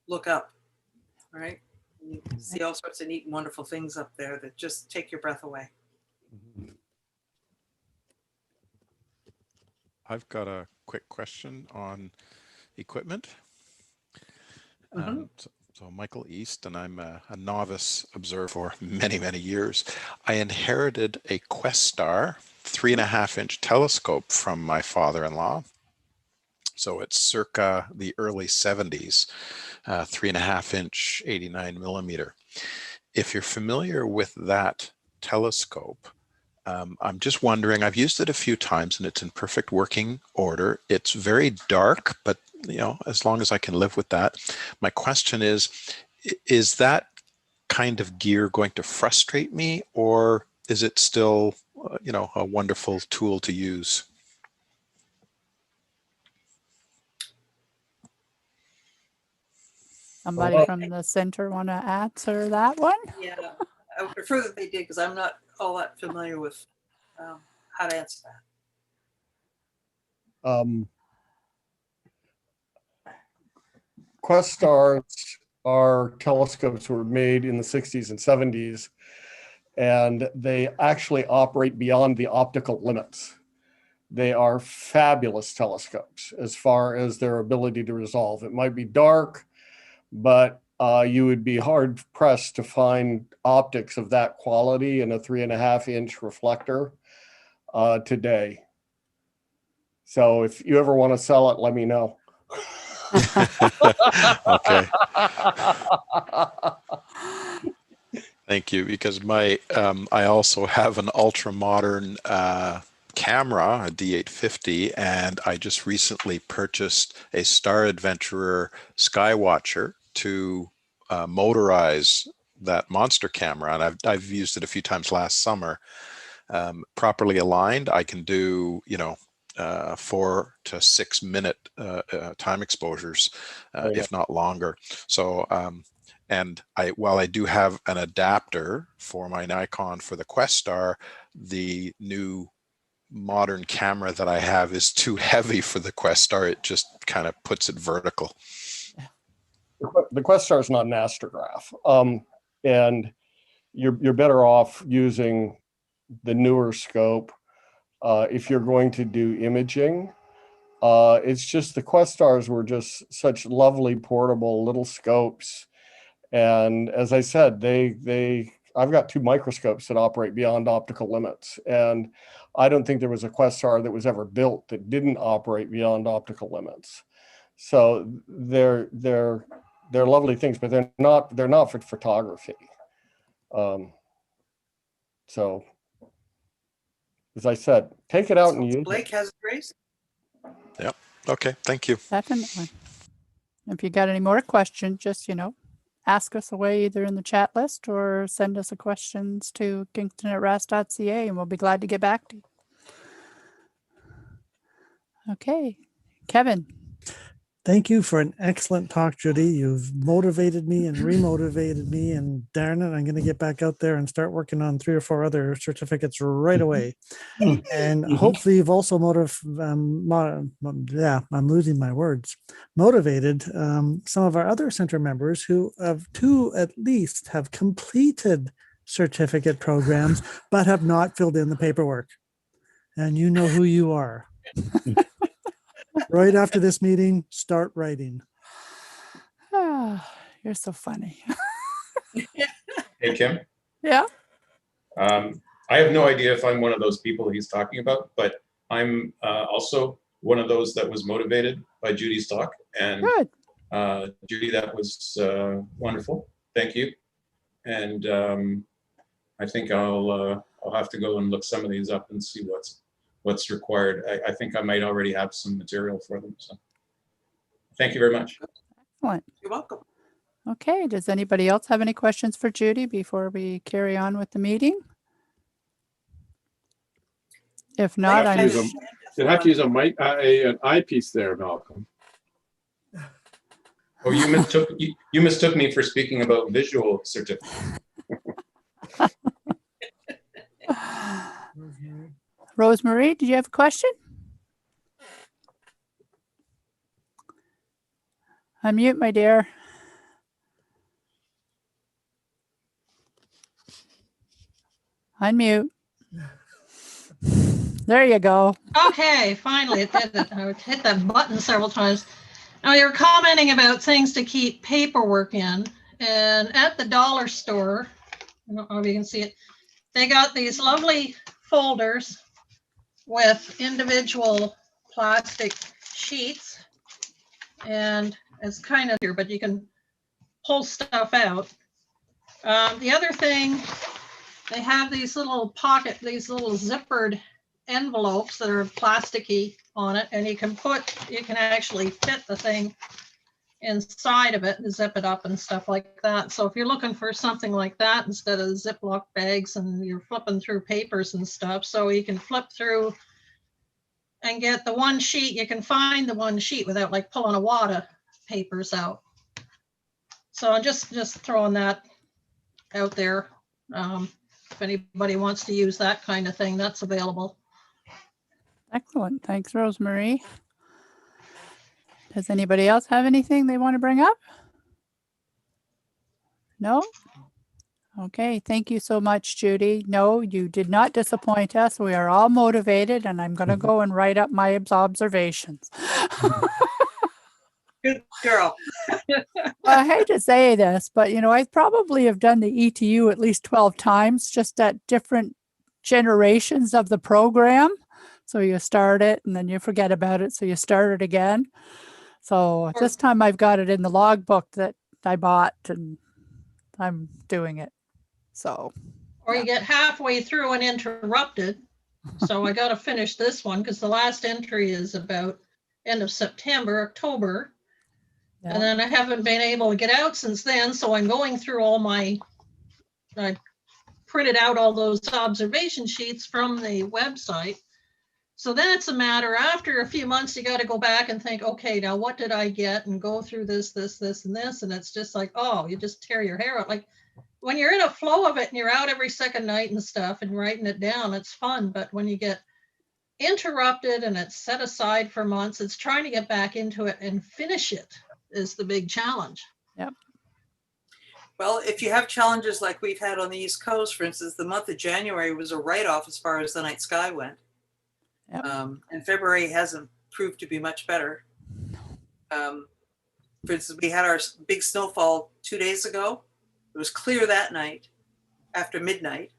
look up, right? You see all sorts of neat and wonderful things up there that just take your breath away. I've got a quick question on equipment. So Michael East, and I'm a novice observer for many, many years. I inherited a Questar 3.5-inch telescope from my father-in-law. So it's circa the early 70s, 3.5-inch, 89 millimeter. If you're familiar with that telescope, I'm just wondering, I've used it a few times and it's in perfect working order. It's very dark, but as long as I can live with that. My question is that kind of gear going to frustrate me, or is it still, a wonderful tool to use? Somebody from the center want to answer that one? Yeah, I would prefer that they did because I'm not all that familiar with how to answer that. Questars are telescopes that were made in the 60s and 70s, and they actually operate beyond the optical limits. They are fabulous telescopes as far as their ability to resolve. It might be dark, but you would be hard pressed to find optics of that quality in a 3.5-inch reflector today. So if you ever want to sell it, let me know. Okay. Thank you. Because I also have an ultra modern camera, a D850, and I just recently purchased a Star Adventurer Skywatcher to motorize that monster camera, and I've used it a few times last summer. Properly aligned, I can do 4 to 6 minute time exposures, if not longer. So and while I do have an adapter for my Nikon for the Questar, the new modern camera that I have is too heavy for the Questar. It just kind of puts it vertical. The Questar is not an astrograph, and you're better off using the newer scope if you're going to do imaging. It's just the Questars were just such lovely portable little scopes, and as I said, I've got 2 microscopes that operate beyond optical limits, and I don't think there was a Questar that was ever built that didn't operate beyond optical limits. So they're lovely things, but they're not for photography. So as I said, take it out and use it. Blake has grace. Yep. Okay. Thank you. Definitely. If you got any more questions, just, ask us away either in the chat list or send us the questions to kingston@rasc.ca, and we'll be glad to get back to you. Okay. Kevin. Thank you for an excellent talk, Judy. You've motivated me and remotivated me, and darn it, I'm going to get back out there and start working on 3 or 4 other certificates right away. And hopefully you've also I'm losing my words, motivated some of our other center members who at least have completed certificate programs, but have not filled in the paperwork. And you know who you are. Right after this meeting, start writing. You're so funny. Hey, Kim. Yeah. I have no idea if I'm one of those people he's talking about, but I'm also one of those that was motivated by Judy's talk. And good. Judy, that was wonderful. Thank you. And I think I'll have to go and look some of these up and see what's required. I think I might already have some material for them. So thank you very much. Excellent. You're welcome. Okay. Does anybody else have any questions for Judy before we carry on with the meeting? If not, you'll have to use an eyepiece there, Malcolm. Oh, you mistook me for speaking about visual certificates. Rosemary, did you have a question? Unmute, my dear. Unmute. There you go. Okay, finally it did it. I hit that button several times. Now you're commenting about things to keep paperwork in, and at the dollar store, I don't know if you can see it, they got these lovely folders with individual plastic sheets, and it's kind of here, but you can pull stuff out. The other thing, they have these little little zippered envelopes that are plasticky on it, and you can actually fit the thing inside of it and zip it up and stuff like that. So if you're looking for something like that instead of Ziploc bags and you're flipping through papers and stuff, so you can flip through and get the one sheet, you can find the one sheet without like pulling a wad of papers out. So I'm just throwing that out there. If anybody wants to use that kind of thing, that's available. Excellent. Thanks, Rosemary. Does anybody else have anything they want to bring up? No? Okay, thank you so much, Judy. No, you did not disappoint us. We are all motivated, and I'm going to go and write up my observations. Good girl. I hate to say this, but I probably have done the ETU at least 12 times, just at different generations of the program. So you start it and then you forget about it. So you start it again. So this time I've got it in the logbook that I bought and I'm doing it. So. Or you get halfway through and interrupted. So I got to finish this one because the last entry is about end of September, October. Yeah. And then I haven't been able to get out since then. So I'm going through I printed out all those observation sheets from the website. So then it's a matter, after a few months, you got to go back and think, okay, now what did I get? And go through this, and this. And it's just like, oh, you just tear your hair out. Like when you're in a flow of it and you're out every second night and stuff and writing it down, it's fun. But when you get interrupted and it's set aside for months, it's trying to get back into it and finish it is the big challenge. Yep. Well, if you have challenges like we've had on the East Coast, for instance, the month of January was a write-off as far as the night sky went. Yep. And February hasn't proved to be much better. For instance, we had our big snowfall 2 days ago. It was clear that night after midnight.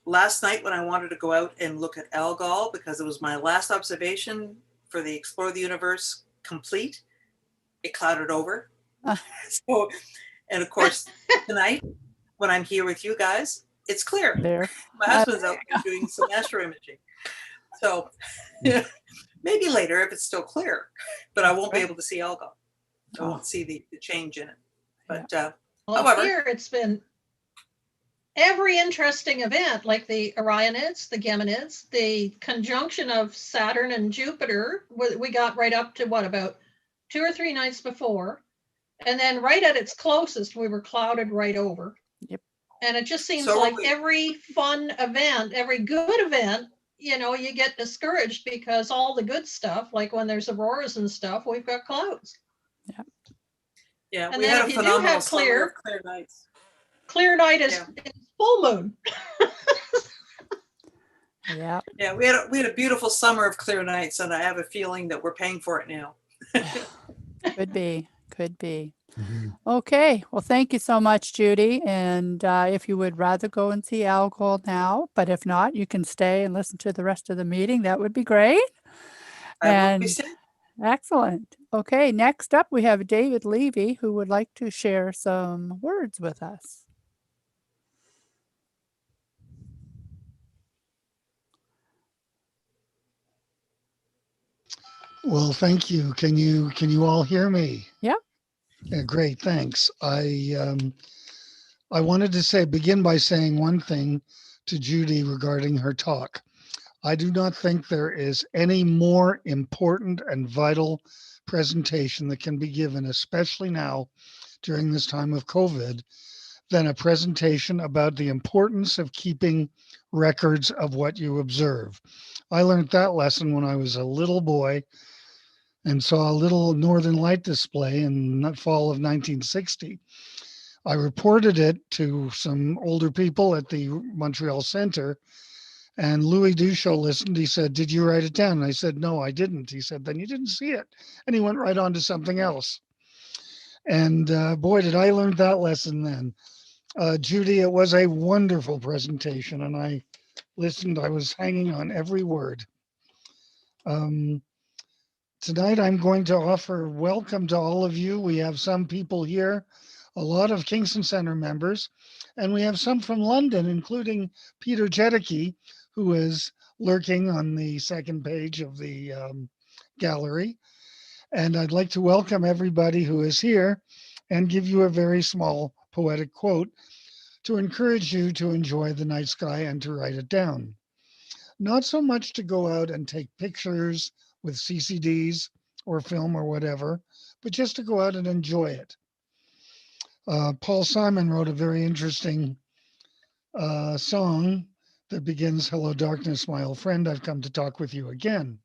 Last night when I wanted to go out and look at Algol, because it was my last observation for the Explore the Universe complete, it clouded over. So, and of course, tonight when I'm here with you guys, it's clear. There. My husband's out there doing some astro imaging. So maybe later if it's still clear, but I won't be able to see Algol. I won't see the change in it. But well, however, here it's been every interesting event, like the Orionids, the Geminids, the conjunction of Saturn and Jupiter, we got right up to about 2 or 3 nights before. And then right at its closest, we were clouded right over. Yep. And it just seems So like every fun event, every good event, you get discouraged because all the good stuff, like when there's auroras and stuff, we've got clouds. Yeah. Yeah, And we then had a if you do phenomenal have summer of clear nights. Clear night is full moon. Yeah. Yeah, we had a beautiful summer of clear nights, and I have a feeling that we're paying for it now. Could be. Mhm. Okay. Well, thank you so much, Judy. And if you would rather go and see Algol now, but if not, you can stay and listen to the rest of the meeting. That would be great. I will And be staying. excellent. Okay. Next up, we have David Levy, who would like to share some words with us. Well, thank you. Can you all hear me? Yep. Yeah, great. Thanks. I wanted to begin by saying one thing to Judy regarding her talk. I do not think there is any more important and vital presentation that can be given, especially now during this time of COVID, than a presentation about the importance of keeping records of what you observe. I learned that lesson when I was a little boy and saw a little Northern Light display in the fall of 1960. I reported it to some older people at the Montreal Center, and Louis Duchot listened. He said, "Did you write it down?" And I said, "No, I didn't." He said, "Then you didn't see it." And he went right on to something else. And boy, did I learn that lesson then. Judy, it was a wonderful presentation, and I listened. I was hanging on every word. Tonight, I'm going to offer welcome to all of you. We have some people here, a lot of Kingston Center members, and we have some from London, including Peter Jedicke, who is lurking on the second page of the gallery. And I'd like to welcome everybody who is here and give you a very small poetic quote to encourage you to enjoy the night sky and to write it down. Not so much to go out and take pictures with CCDs or film or whatever, but just to go out and enjoy it. Paul Simon wrote a very interesting song that begins, "Hello, darkness, my old friend. I've come to talk with you again."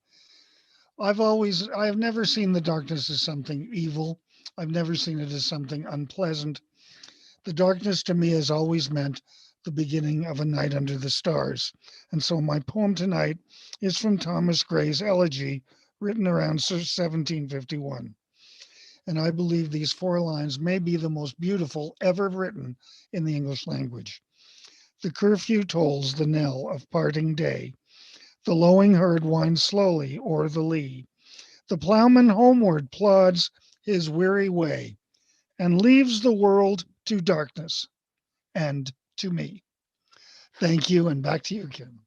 I have never seen the darkness as something evil. I've never seen it as something unpleasant. The darkness to me has always meant the beginning of a night under the stars. And so my poem tonight is from Thomas Gray's Elegy, written around 1751. And I believe these 4 lines may be the most beautiful ever written in the English language. The curfew tolls the knell of parting day. The lowing herd winds slowly o'er the lea. The ploughman homeward plods his weary way and leaves the world to darkness and to me. Thank you, and back to you, Kim.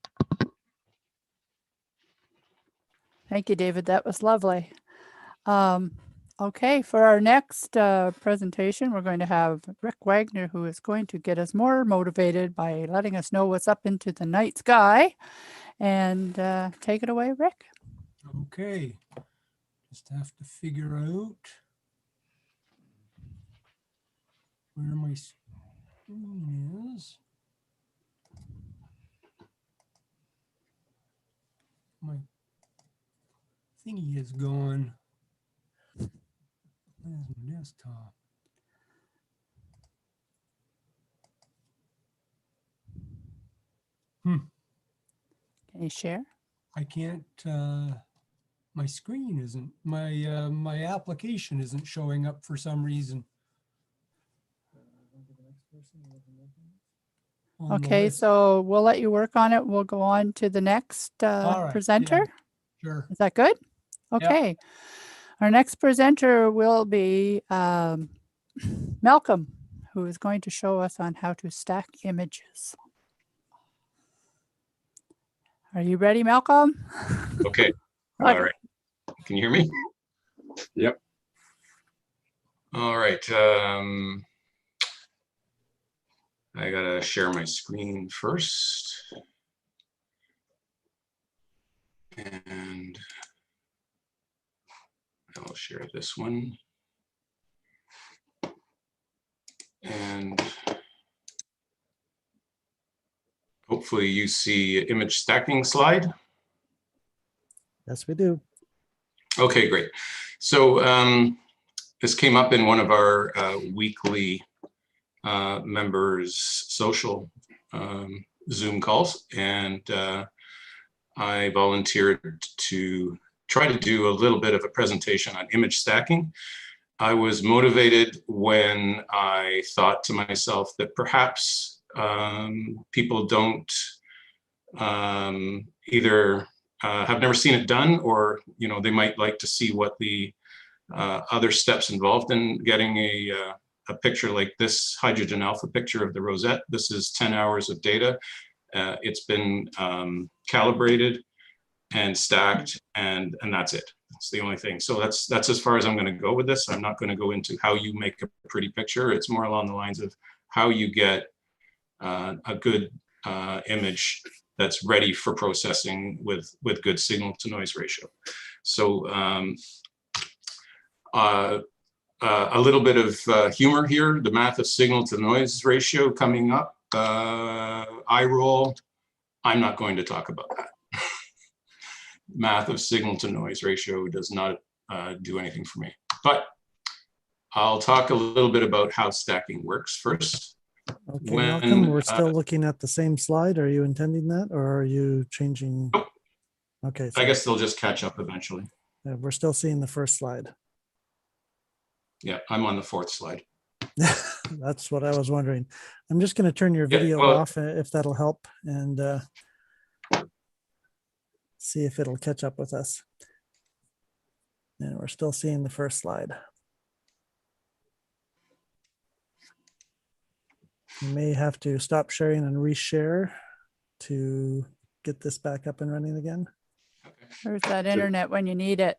Thank you, David. That was lovely. Okay, for our next presentation, we're going to have Rick Wagner, who is going to get us more motivated by letting us know what's up into the night sky. And take it away, Rick. Okay, just have to figure out where my screen is. My thingy is gone. Where's my desktop? Can you share? I can't, my screen isn't, my application isn't showing up for some reason. On the Okay, list. so we'll let you work on it. We'll go on to the next All right, presenter. yeah, sure. Is that good? Okay. Our next presenter will be Malcolm, who is going to show us on how to stack images. Are you ready, Malcolm? Okay. Okay. All right. Can you hear me? Yep. All right. I gotta share my screen first. And I'll share this one. And hopefully you see image stacking slide. Yes, we do. Okay, great. So this came up in one of our weekly members' social Zoom calls, and I volunteered to try to do a little bit of a presentation on image stacking. I was motivated when I thought to myself that perhaps people don't either have never seen it done, or they might like to see what the other steps involved in getting a picture like this hydrogen alpha picture of the rosette. This is 10 hours of data. It's been calibrated and stacked, and that's it. That's the only thing. So that's as far as I'm going to go with this. I'm not going to go into how you make a pretty picture. It's more along the lines of how you get a good image that's ready for processing with good signal to noise ratio. So a little bit of humor here. The math of signal to noise ratio coming up. Eye roll. I'm not going to talk about that. Math of signal to noise ratio does not do anything for me. But I'll talk a little bit about how stacking works first. Okay, Malcolm, we're still looking at the same slide. Are you intending that, or are you changing? Nope. Okay. I guess they'll just catch up eventually. We're still seeing the first slide. Yeah, I'm on the 4th slide. That's what I was wondering. I'm just going to turn your video off if that'll help, and see if it'll catch up with us. And we're still seeing the first slide. You may have to stop sharing and reshare to get this back up and running again. Where's that internet when you need it?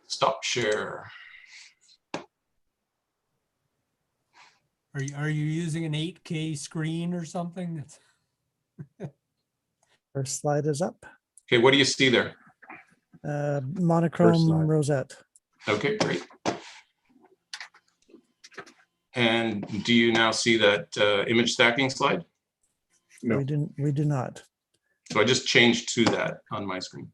Stop share. Are you using an 8K screen or something? First slide is up. Okay, what do you see there? Monochrome rosette. Okay, great. And do you now see that image stacking slide? No. We do not. So I just changed to that on my screen.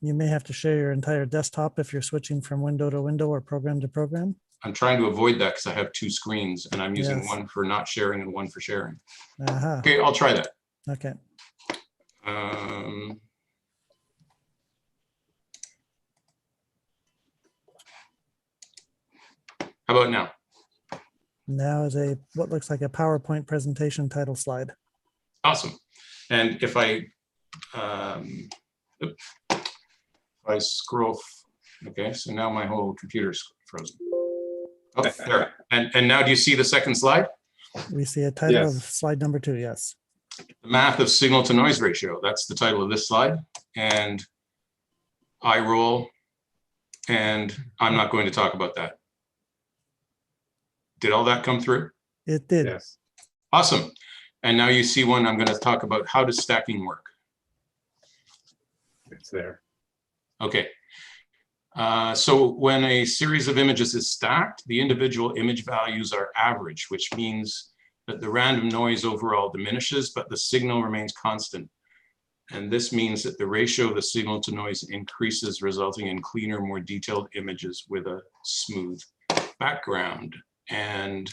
You may have to share your entire desktop if you're switching from window to window or program to program. I'm trying to avoid that because I have two screens and I'm using Yes. one for not sharing and one for sharing. Aha. Okay, I'll try that. Okay. How about now? Now is a what looks like a PowerPoint presentation title slide. Awesome. And if I scroll, okay, so now my whole computer's frozen. Oh, there. And now do you see the second slide? We see a title Yes. of slide number 2. Yes. The math of signal to noise ratio. That's the title of this slide. And I roll, and I'm not going to talk about that. Did all that come through? It did. Yes. Awesome. And now you see one. I'm going to talk about how does stacking work. It's there. Okay. So when a series of images is stacked, the individual image values are average, which means that the random noise overall diminishes, but the signal remains constant. And this means that the ratio of the signal to noise increases, resulting in cleaner, more detailed images with a smooth background. And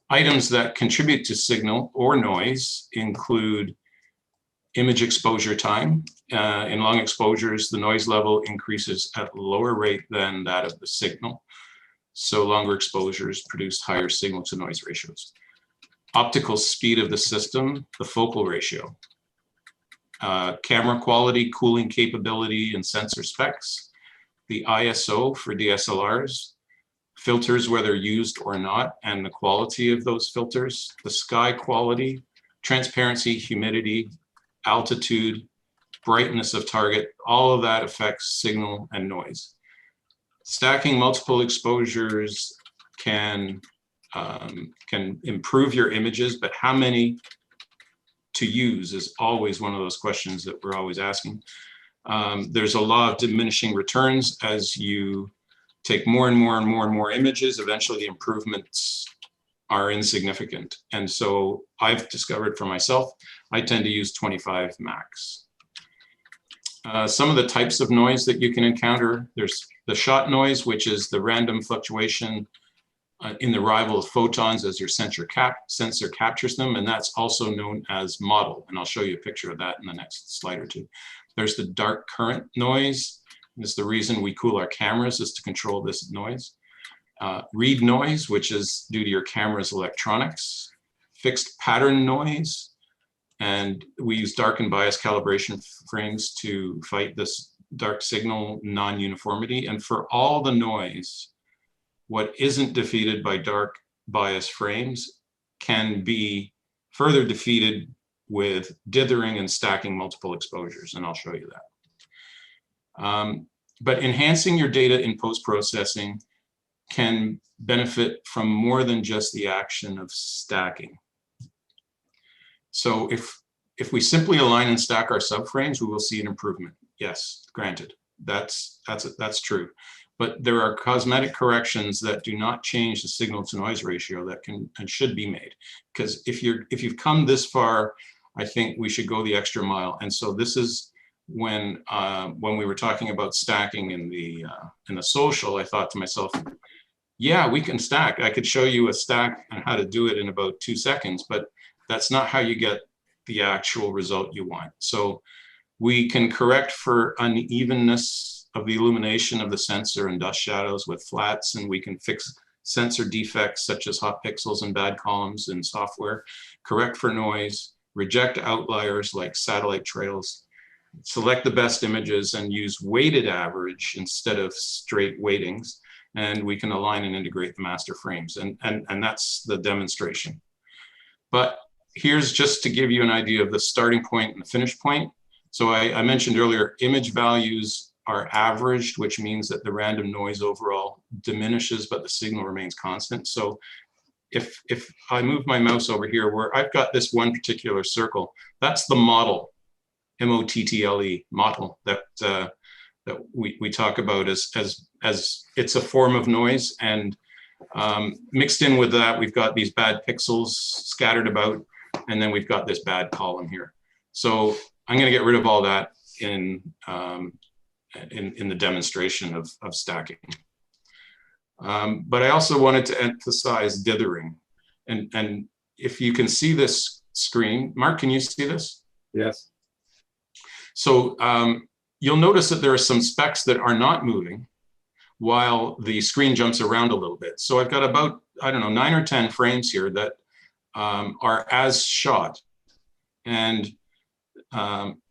items that contribute to signal or noise include image exposure time. In long exposures, the noise level increases at a lower rate than that of the signal. So longer exposures produce higher signal to noise ratios. Optical speed of the system, the focal ratio. Camera quality, cooling capability, and sensor specs. The ISO for DSLRs. Filters, whether used or not, and the quality of those filters. The sky quality, transparency, humidity, altitude, brightness of target, all of that affects signal and noise. Stacking multiple exposures can improve your images, but how many to use is always one of those questions that we're always asking. There's a law of diminishing returns. As you take more and more and more and more images, eventually the improvements are insignificant. And so I've discovered for myself, I tend to use 25 max. Some of the types of noise that you can encounter, there's the shot noise, which is the random fluctuation in the arrival of photons as your sensor captures them, and that's also known as model. And I'll show you a picture of that in the next slide or two. There's the dark current noise. It's the reason we cool our cameras is to control this noise. Read noise, which is due to your camera's electronics. Fixed pattern noise. And we use dark and bias calibration frames to fight this dark signal non-uniformity. And for all the noise, what isn't defeated by dark bias frames can be further defeated with dithering and stacking multiple exposures. And I'll show you that. But enhancing your data in post-processing can benefit from more than just the action of stacking. So if we simply align and stack our subframes, we will see an improvement. Yes, granted, that's true. But there are cosmetic corrections that do not change the signal to noise ratio that can and should be made. Because if you've come this far, I think we should go the extra mile. And so this is when we were talking about stacking in the social, I thought to myself, yeah, we can stack. I could show you a stack and how to do it in about 2 seconds, but that's not how you get the actual result you want. So we can correct for unevenness of the illumination of the sensor and dust shadows with flats, and we can fix sensor defects such as hot pixels and bad columns in software, correct for noise, reject outliers like satellite trails, select the best images and use weighted average instead of straight weightings, and we can align and integrate the master frames. And that's the demonstration. But here's just to give you an idea of the starting point and the finish point. So I mentioned earlier, image values are averaged, which means that the random noise overall diminishes, but the signal remains constant. So if I move my mouse over here where I've got this one particular circle, that's the model, M-O-T-T-L-E, model that we talk about as it's a form of noise. And mixed in with that, we've got these bad pixels scattered about, and then we've got this bad column here. So I'm going to get rid of all that in the demonstration of stacking. But I also wanted to emphasize dithering. And if you can see this screen, Mark, can you see this? Yes. So you'll notice that there are some specks that are not moving while the screen jumps around a little bit. So I've got about, I don't know, 9 or 10 frames here that are as shot. And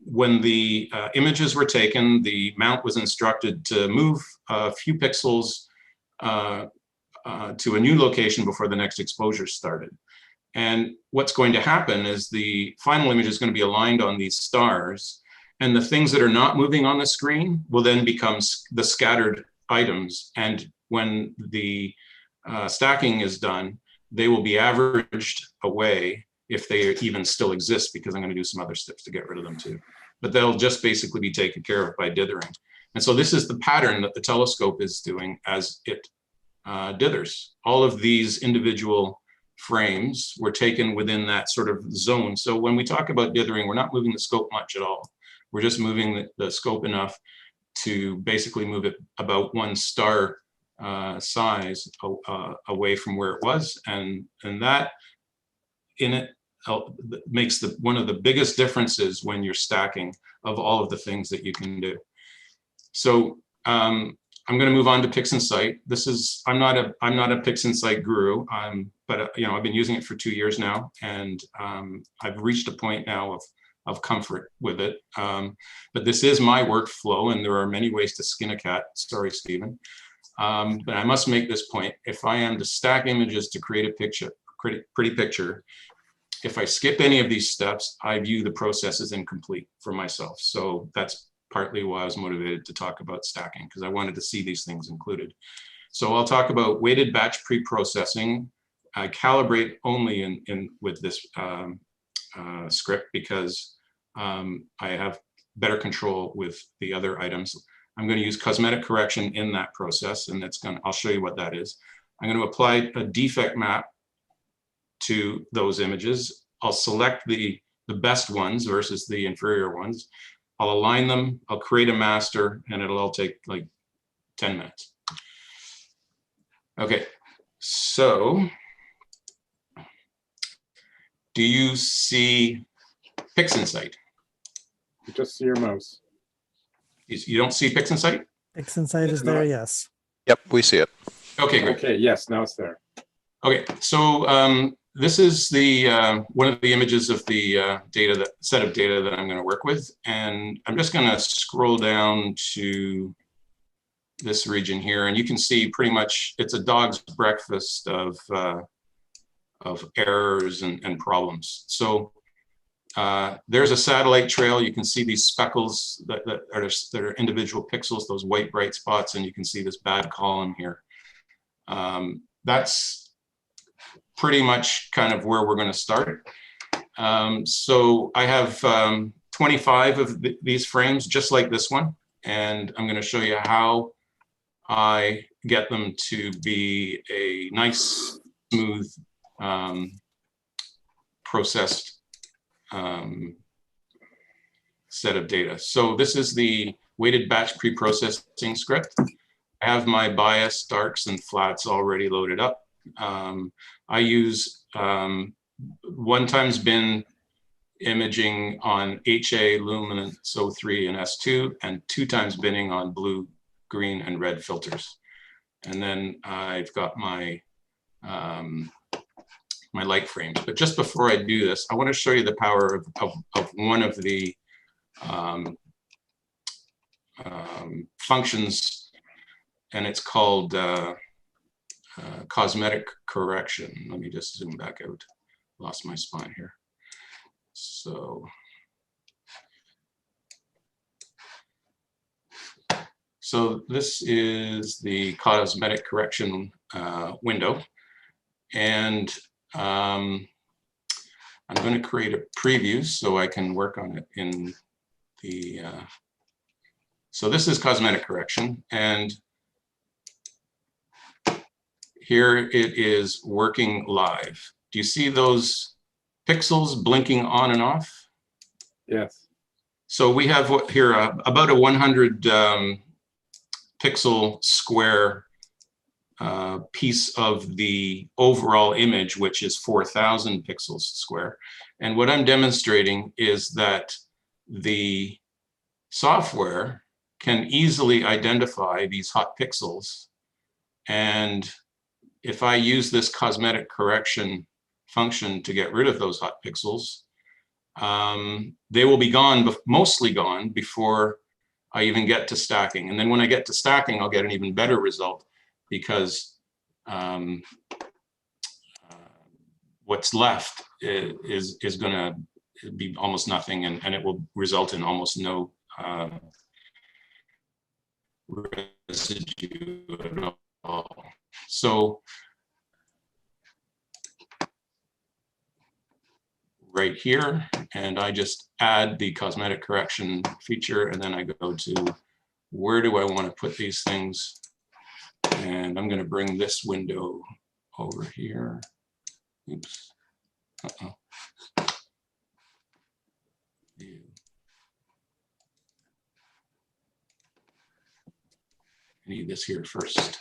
when the images were taken, the mount was instructed to move a few pixels to a new location before the next exposure started. And what's going to happen is the final image is going to be aligned on these stars, and the things that are not moving on the screen will then become the scattered items. And when the stacking is done, they will be averaged away if they even still exist, because I'm going to do some other steps to get rid of them too. But they'll just basically be taken care of by dithering. And so this is the pattern that the telescope is doing as it dithers. All of these individual frames were taken within that sort of zone. So when we talk about dithering, we're not moving the scope much at all. We're just moving the scope enough to basically move it about 1 star size away from where it was. And that in it makes one of the biggest differences when you're stacking of all of the things that you can do. So I'm going to move on to PixInsight. I'm not a PixInsight guru, but you know, I've been using it for 2 years now, and I've reached a point now of comfort with it. But this is my workflow, and there are many ways to skin a cat. Sorry, Stephen. But I must make this point. If I am to stack images to create a picture, pretty picture, if I skip any of these steps, I view the process as incomplete for myself. So that's partly why I was motivated to talk about stacking, because I wanted to see these things included. So I'll talk about weighted batch pre-processing. I calibrate only with this script because I have better control with the other items. I'm going to use cosmetic correction in that process, and I'll show you what that is. I'm going to apply a defect map to those images. I'll select the best ones versus the inferior ones. I'll align them, I'll create a master, and it'll all take like 10 minutes. Okay, so do you see PixInsight? You just see your mouse. You don't see PixInsight? PixInsight is there, yes. Yep, we see it. Okay, great. Okay, yes, now it's there. Okay, so this is the one of the images of the set of data that I'm going to work with, and I'm just going to scroll down to this region here, and you can see pretty much it's a dog's breakfast of errors and problems. So there's a satellite trail. You can see these speckles that are individual pixels, those white bright spots, and you can see this bad column here. That's pretty much kind of where we're going to start. So I have 25 of these frames, just like this one, and I'm going to show you how I get them to be a nice, smooth, processed set of data. So this is the weighted batch pre-processing script. I have my bias, darks, and flats already loaded up. I use 1x bin imaging on HA, luminance, O3, and S2, and 2x binning on blue, green, and red filters. And then I've got my my light frames. But just before I do this, I want to show you the power of one of the functions, and it's called cosmetic correction. Let me just zoom back out. Lost my spine here. So this is the cosmetic correction window, and I'm going to create a preview so I can work on it in the. So this is cosmetic correction, and here it is working live. Do you see those pixels blinking on and off? Yes. So we have what here, about a 100 pixel square piece of the overall image, which is 4,000 pixels square. And what I'm demonstrating is that the software can easily identify these hot pixels. And if I use this cosmetic correction function to get rid of those hot pixels, they will be gone, mostly gone, before I even get to stacking. And then when I get to stacking, I'll get an even better result, because what's left is going to be almost nothing, and it will result in almost no residue at all. So right here, and I just add the cosmetic correction feature, and then I go to where do I want to put these things, and I'm going to bring this window over here. Oops. Uh-oh. I need this here first.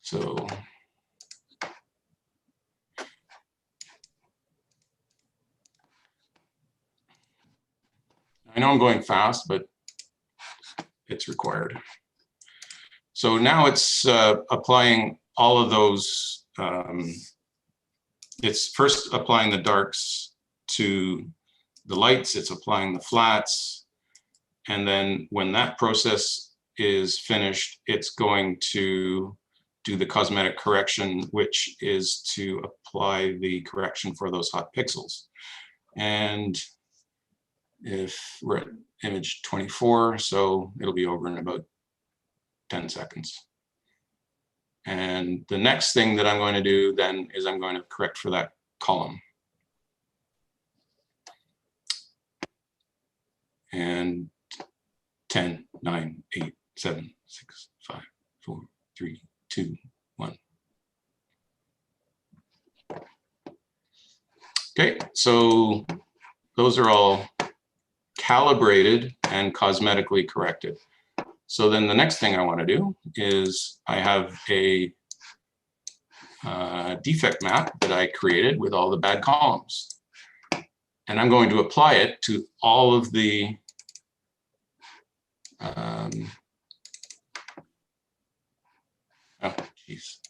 So I know I'm going fast, but it's required. So now it's applying all of those. It's first applying the darks to the lights, it's applying the flats, and then when that process is finished, it's going to do the cosmetic correction, which is to apply the correction for those hot pixels. And if we're at image 24, so it'll be over in about 10 seconds. And the next thing that I'm going to do then is I'm going to correct for that column. And 10, 9, 8, 7, 6, 5, 4, 3, 2, 1. Okay, so those are all calibrated and cosmetically corrected. So then the next thing I want to do is I have a defect map that I created with all the bad columns. And I'm going to apply it to all of the oh, geez.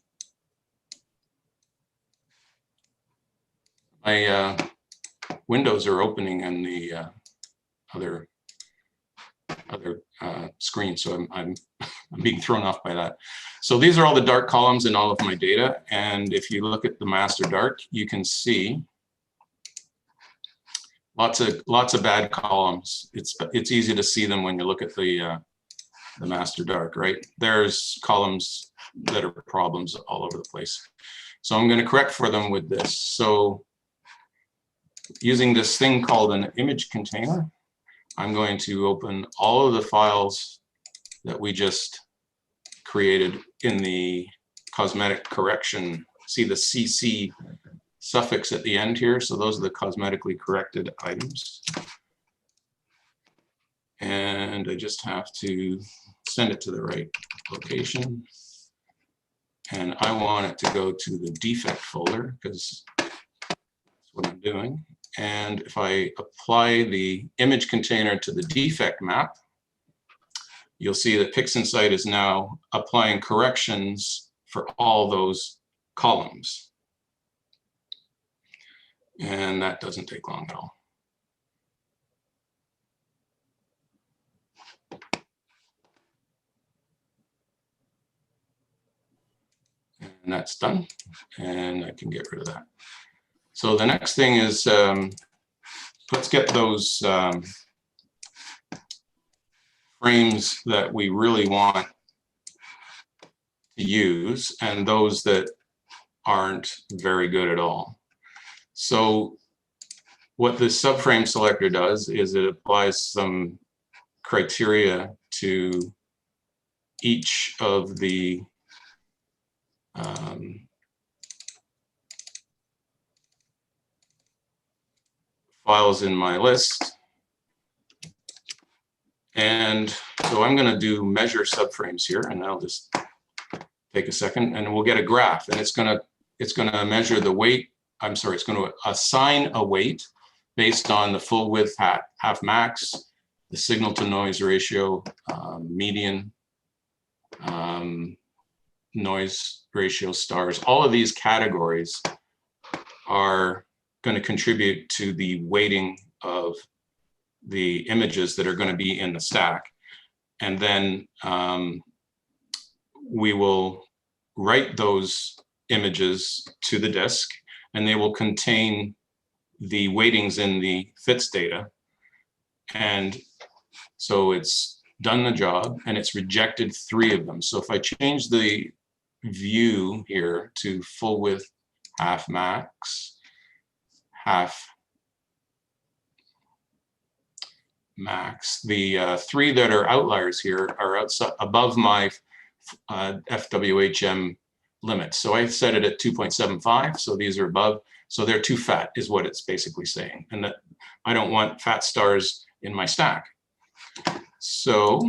My windows are opening in the other screen, so I'm being thrown off by that. So these are all the dark columns in all of my data, and if you look at the master dark, you can see lots of bad columns. It's easy to see them when you look at the master dark, right? There's columns that are problems all over the place. So I'm going to correct for them with this. So using this thing called an image container, I'm going to open all of the files that we just created in the cosmetic correction. See the CC suffix at the end here? So those are the cosmetically corrected items. And I just have to send it to the right location. And I want it to go to the defect folder because that's what I'm doing. And if I apply the image container to the defect map, you'll see that PixInsight is now applying corrections for all those columns. And that doesn't take long at all. And that's done, and I can get rid of that. So the next thing is, let's get those frames that we really want to use and those that aren't very good at all. So what this subframe selector does is it applies some criteria to each of the files in my list. And so I'm going to do measure subframes here, and I'll just take a second, and we'll get a graph, and it's going to measure the weight. I'm sorry, it's going to assign a weight based on the full width half max, the signal to noise ratio, median, noise ratio, stars. All of these categories are going to contribute to the weighting of the images that are going to be in the stack. And then we will write those images to the disk, and they will contain the weightings in the FITS data. And so it's done the job, and it's rejected 3 of them. So if I change the view here to full width, half max, half max, the 3 that are outliers here are outside above my FWHM limit. So I set it at 2.75, so these are above, so they're too fat is what it's basically saying, and that I don't want fat stars in my stack. So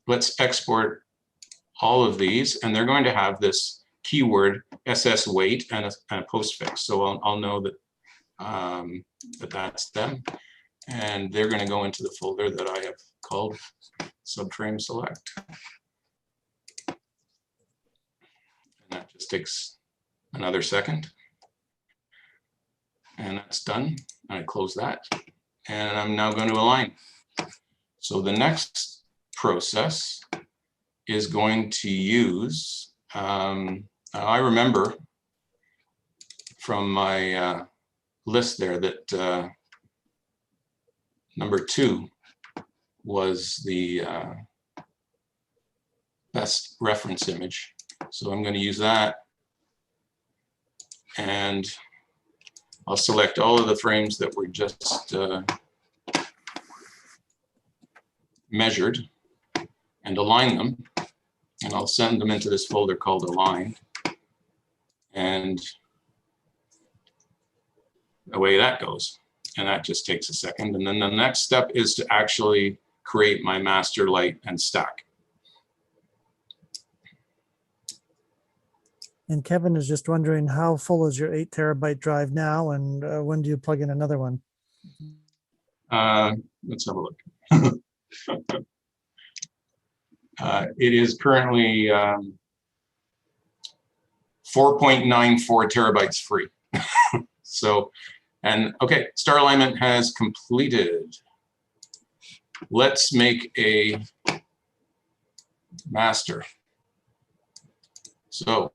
let's export all of these, and they're going to have this keyword SS weight and a postfix. So I'll know that that's them, and they're going to go into the folder that I have called subframe select. And that just takes another second, and that's done. I close that, and I'm now going to align. So the next process is going to use, I remember from my list there that number 2 was the best reference image. So I'm going to use that, and I'll select all of the frames that were just measured and align them, and I'll send them into this folder called align, and away that goes. And that just takes a second. And then the next step is to actually create my master light and stack. And Kevin is just wondering, how full is your 8 terabyte drive now, and when do you plug in another one? Let's have a look. It is currently 4.94 terabytes free. So, and okay, star alignment has completed. Let's make a master. So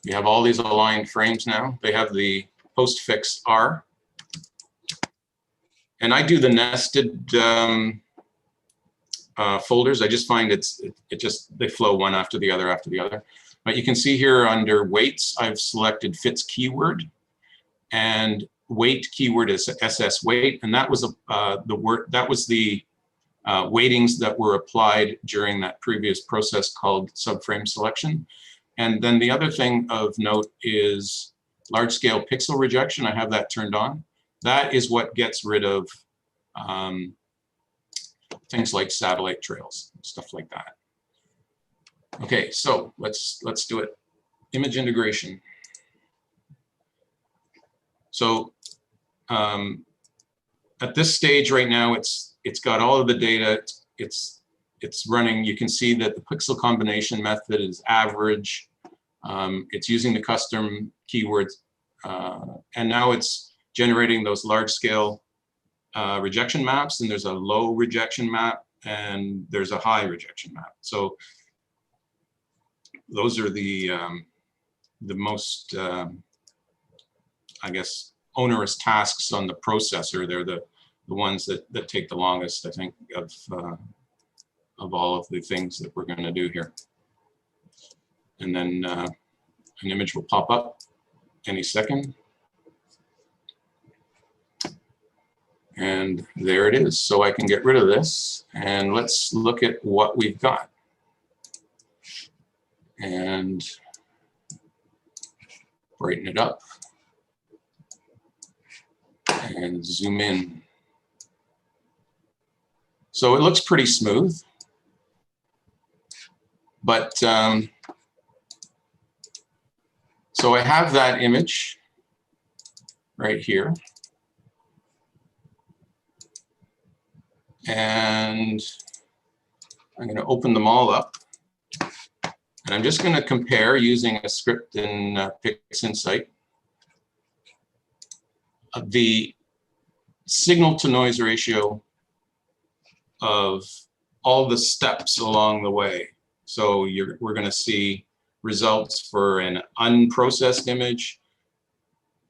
we have all these aligned frames now. They have the postfix R. And I do the nested folders. I just find they flow one after the other after the other. But you can see here under weights, I've selected FITS keyword, and weight keyword is SS weight, and that was the weightings that were applied during that previous process called subframe selection. And then the other thing of note is large scale pixel rejection. I have that turned on. That is what gets rid of things like satellite trails, stuff like that. Okay, so let's do it. Image integration. So at this stage right now, it's got all of the data. It's running. You can see that the pixel combination method is average. It's using the custom keywords, and now it's generating those large scale rejection maps, and there's a low rejection map and there's a high rejection map. So those are the most, I guess, onerous tasks on the processor. They're the ones that take the longest, I think, of all of the things that we're going to do here. And then an image will pop up any second. And there it is. So I can get rid of this, and let's look at what we've got. And brighten it up and zoom in. So it looks pretty smooth, but so I have that image right here. And I'm going to open them all up. And I'm just going to compare using a script in PixInsight the signal to noise ratio of all the steps along the way. So we're going to see results for an unprocessed image,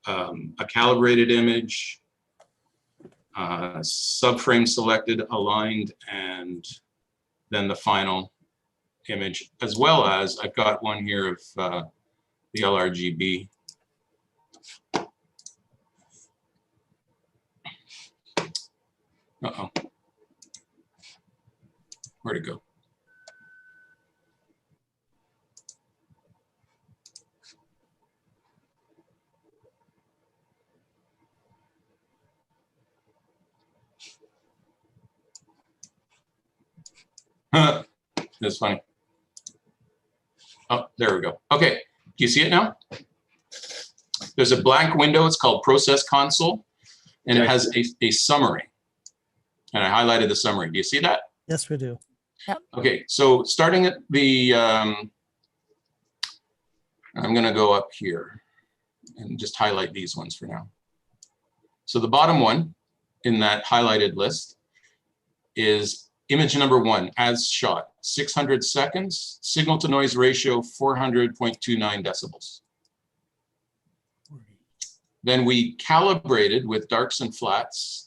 a calibrated image, subframe selected, aligned, and then the final image, as well as I've got one here of the LRGB. Uh-oh. Where'd it go? That's funny. Oh, there we go. Okay, do you see it now? There's a blank window. It's called Process Console, and it has a summary. And I highlighted the summary. Do you see that? Yes, we do. Yep. Okay, so starting at the, I'm going to go up here and just highlight these ones for now. So the bottom one in that highlighted list is image number 1, as shot, 600 seconds, signal to noise ratio 400.29 decibels. Then we calibrated with darks and flats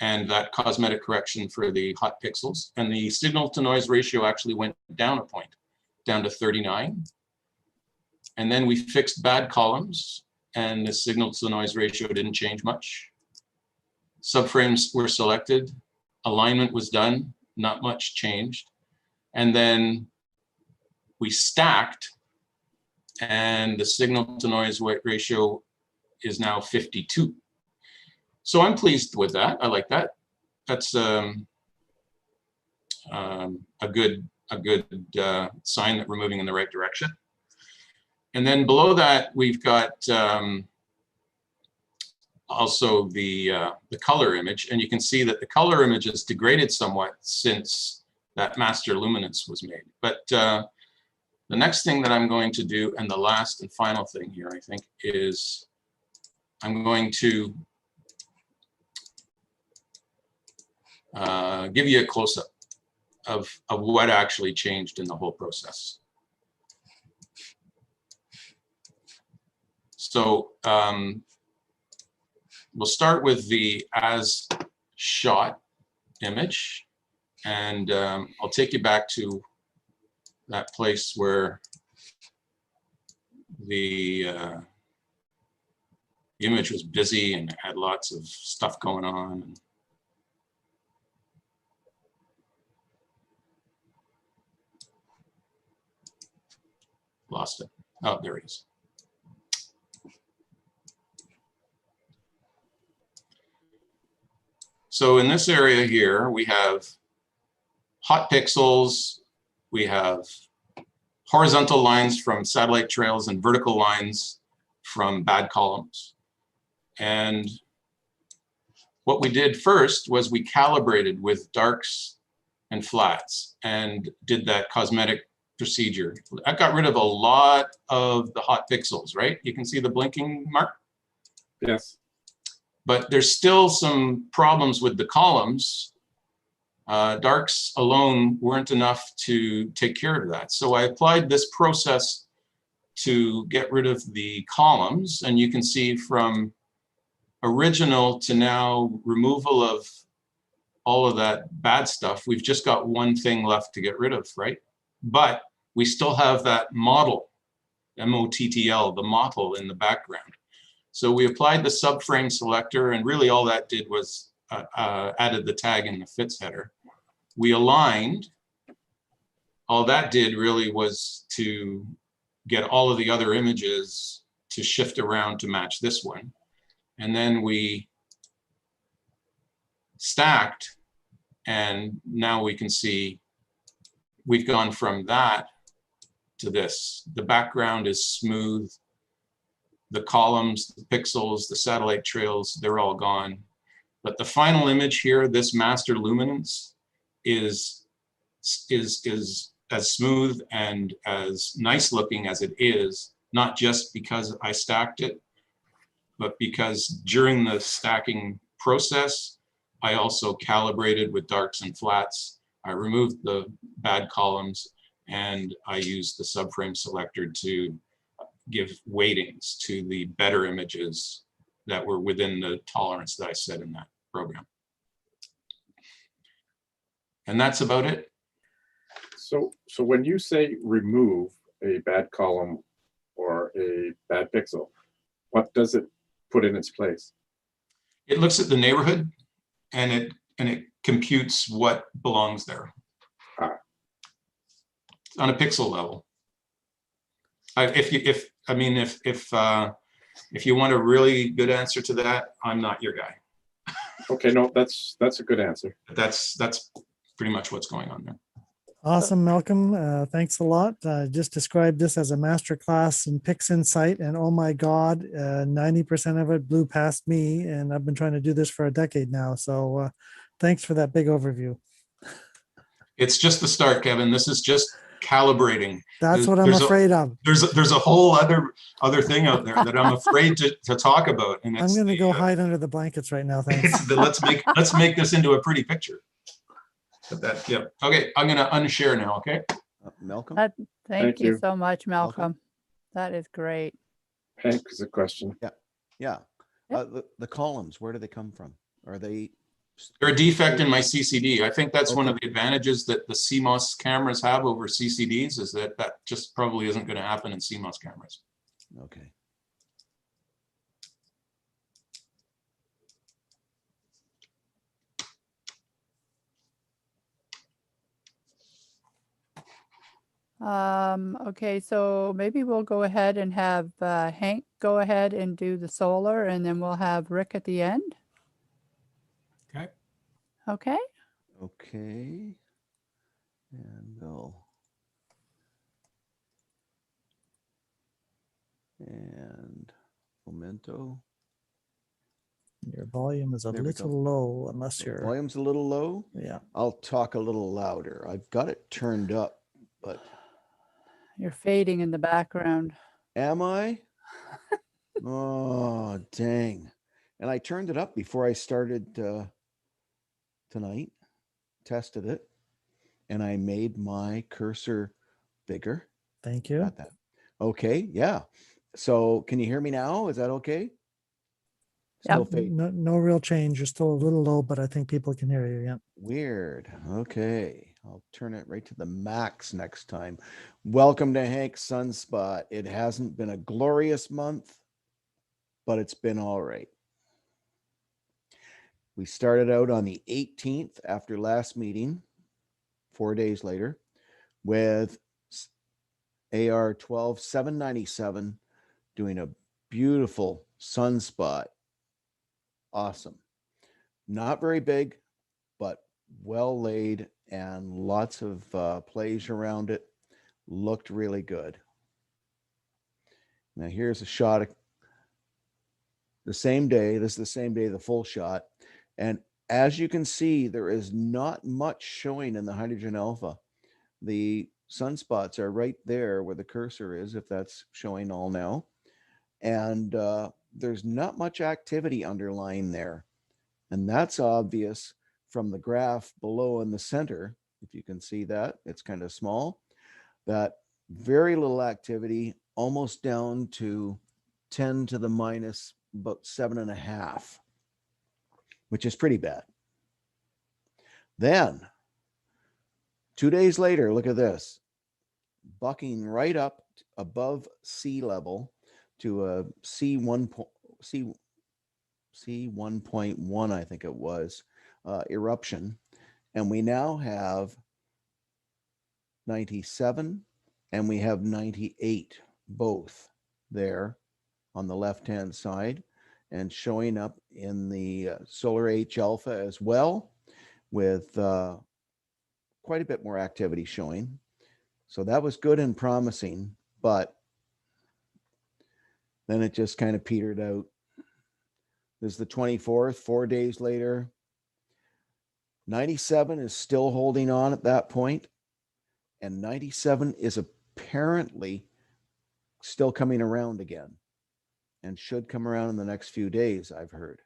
and that cosmetic correction for the hot pixels. And the signal to noise ratio actually went down a point, down to 39. And then we fixed bad columns and the signal to noise ratio didn't change much. Subframes were selected, alignment was done, not much changed. And then we stacked and the signal to noise ratio is now 52. So I'm pleased with that. I like that. That's a good sign that we're moving in the right direction. And then below that, we've got also the color image, and you can see that the color image is degraded somewhat since that master luminance was made. But the next thing that I'm going to do, and the last and final thing here, I think, is I'm going to give you a close-up of what actually changed in the whole process. So we'll start with the as shot image, and I'll take you back to that place where the image was busy and had lots of stuff going on. Lost it. Oh, there it is. So in this area here, we have hot pixels, we have horizontal lines from satellite trails and vertical lines from bad columns. And what we did first was we calibrated with darks and flats and did that cosmetic procedure. That got rid of a lot of the hot pixels, right? You can see the blinking mark? Yes. But there's still some problems with the columns. Darks alone weren't enough to take care of that. So I applied this process to get rid of the columns. And you can see from original to now removal of all of that bad stuff, we've just got one thing left to get rid of, right? But we still have that model, M-O-T-T-L, the model in the background. So we applied the subframe selector, and really all that did was added the tag in the fits header. We aligned. All that did really was to get all of the other images to shift around to match this one. And then we stacked And now we can see we've gone from that to this. The background is smooth. The columns, the pixels, the satellite trails, they're all gone. But the final image here, this master luminance, is as smooth and as nice looking as it is, not just because I stacked it, but because during the stacking process, I also calibrated with darks and flats. I removed the bad columns and I used the subframe selector to give weightings to the better images that were within the tolerance that I set in that program. And that's about it. So when you say remove a bad column or a bad pixel, what does it put in its place? It looks at the neighborhood and it computes what belongs there on a pixel level. If you want a really good answer to that, I'm not your guy. Okay, no, that's a good answer. That's pretty much what's going on there. Awesome, Malcolm. Thanks a lot. Just described this as a masterclass in PixInsight, and oh my God, 90% of it blew past me, and I've been trying to do this for a decade now. So thanks for that big overview. It's just the start, Kevin. This is just calibrating. That's what I'm afraid of. There's a whole other thing out there that I'm afraid to talk about. And I'm going to go hide under the blankets right now. Thanks. let's make this into a pretty picture. But yeah. Okay, I'm going to unshare now. Okay. Malcolm. Thank you so much, Malcolm. That is great. Hank has a question. Yeah. The columns, where do they come from? Are they? They're a defect in my CCD. I think that's one of the advantages that the CMOS cameras have over CCDs, is that just probably isn't going to happen in CMOS cameras. Okay. Okay, so maybe we'll go ahead and have Hank go ahead and do the solar, and then we'll have Rick at the end. Okay. Okay. Okay. And Bill. And Memento. Your volume is a little low, unless your volume's a little low. Yeah. I'll talk a little louder. I've got it turned up, but you're fading in the background. Am I? Oh, dang. And I turned it up before I started tonight, tested it, and I made my cursor bigger. Thank you. Got that. Okay, yeah. So can you hear me now? Is that okay? Still fade. No real change. You're still a little low, but I think people can hear you. Yeah. Weird. Okay. I'll turn it right to the max next time. Welcome to Hank's Sunspot. It hasn't been a glorious month, but it's been all right. We started out on the 18th after last meeting, 4 days later, with AR-12 797 doing a beautiful sunspot. Awesome. Not very big, but well laid and lots of plays around it. Looked really good. Now here's a shot of the same day. This is the same day, the full shot. And as you can see, there is not much showing in the hydrogen alpha. The sunspots are right there where the cursor is, if that's showing all now. And there's not much activity underlying there. And that's obvious from the graph below in the center. If you can see that, it's kind of small. That very little activity, almost down to 10 to the minus about 7.5, which is pretty bad. Then 2 days later, look at this, bucking right up above sea level to a C1.1, I think it was, eruption. And we now have 97 and we have 98, both there on the left-hand side, and showing up in the solar H alpha as well. with quite a bit more activity showing. So that was good and promising, but then it just kind of petered out. This is the 24th, 4 days later. 97 is still holding on at that point, and 97 is apparently still coming around again and should come around in the next few days, I've heard.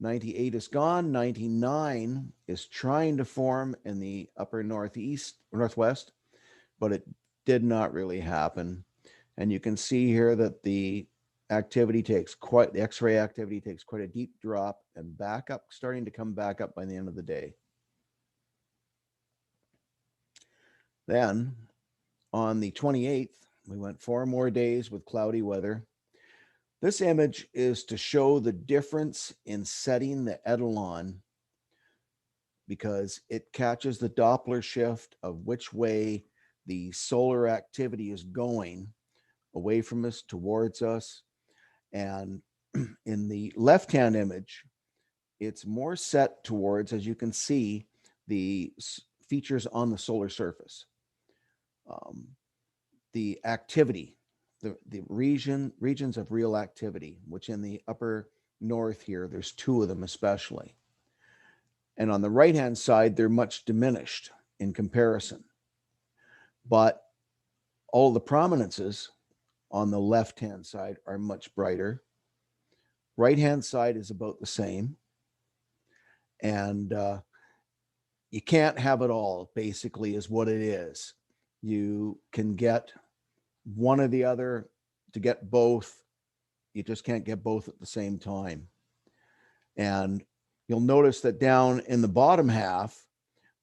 98 is gone. 99 is trying to form in the upper northwest, but it did not really happen. And you can see here that the X-ray activity takes quite a deep drop and back up, starting to come back up by the end of the day. Then on the 28th, we went 4 more days with cloudy weather. This image is to show the difference in setting the Eidolon, because it catches the Doppler shift of which way the solar activity is going, away from us, towards us. And in the left-hand image, it's more set towards, as you can see, the features on the solar surface. The activity, the regions of real activity, which in the upper north here, there's 2 of them especially. And on the right-hand side, they're much diminished in comparison. But all the prominences on the left-hand side are much brighter. Right-hand side is about the same. And you can't have it all, basically, is what it is. You can get one or the other. To get both, you just can't get both at the same time. And you'll notice that down in the bottom half,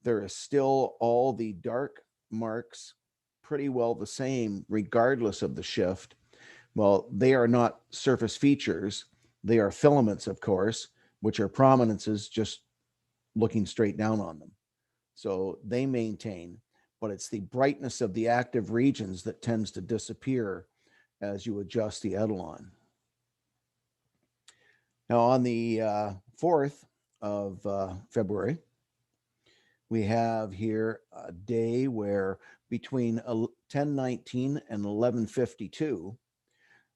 there is still all the dark marks pretty well the same, regardless of the shift. Well, they are not surface features. They are filaments, of course, which are prominences just looking straight down on them. So they maintain, but it's the brightness of the active regions that tends to disappear as you adjust the Eidolon. Now on the 4th of February, we have here a day where between 10:19 and 11:52,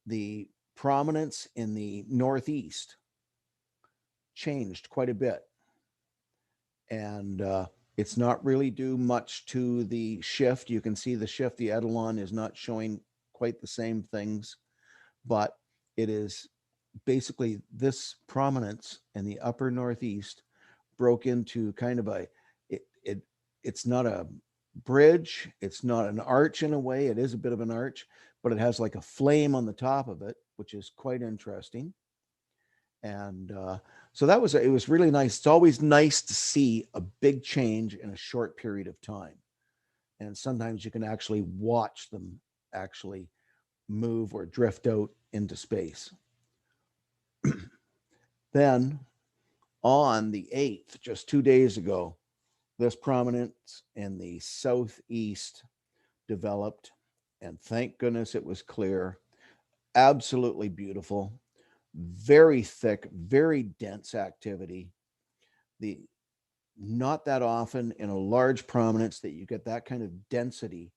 the prominence in the northeast changed quite a bit. And it's not really due much to the shift. You can see the shift. The Eidolon is not showing quite the same things, but it is basically this prominence in the upper northeast broke into kind of it's not a bridge, it's not an arch in a way. It is a bit of an arch, but it has like a flame on the top of it, which is quite interesting. And so it was really nice. It's always nice to see a big change in a short period of time. And sometimes you can actually watch them actually move or drift out into space. Then on the 8th, just 2 days ago, this prominence in the southeast developed, and thank goodness it was clear. Absolutely beautiful. Very thick, very dense activity. Not that often in a large prominence that you get that kind of density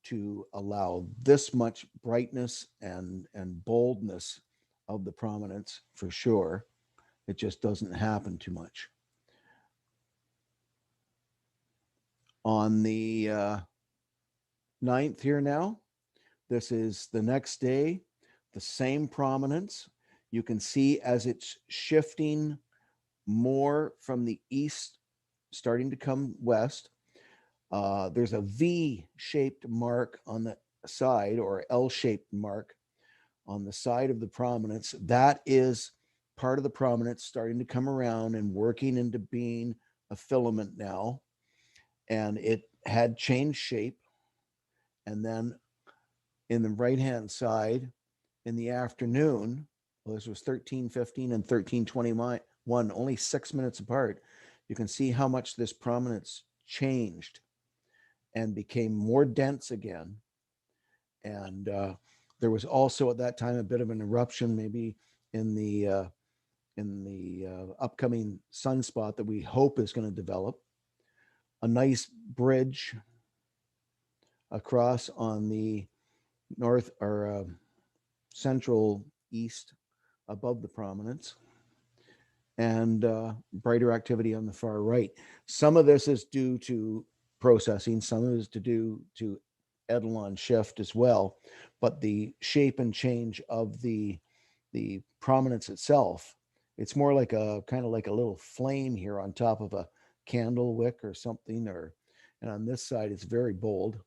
to allow this much brightness and boldness of the prominence, for sure. It just doesn't happen too much. On the 9th here now, this is the next day, the same prominence. You can see as it's shifting more from the east, starting to come west. There's a V-shaped mark on the side, or L-shaped mark on the side of the prominence. That is part of the prominence starting to come around and working into being a filament now. And it had changed shape. And then in the right-hand side, in the afternoon, well, this was 13:15 and 13:21, only 6 minutes apart. You can see how much this prominence changed and became more dense again. And there was also at that time a bit of an eruption, maybe in the upcoming sunspot that we hope is going to develop. A nice bridge across on the north or central east above the prominence, and brighter activity on the far right. Some of this is due to processing, some of it is due to Eidolon shift as well, but the shape and change of the prominence itself, it's more like a kind of like a little flame here on top of a candle wick or something, and on this side it's very bold,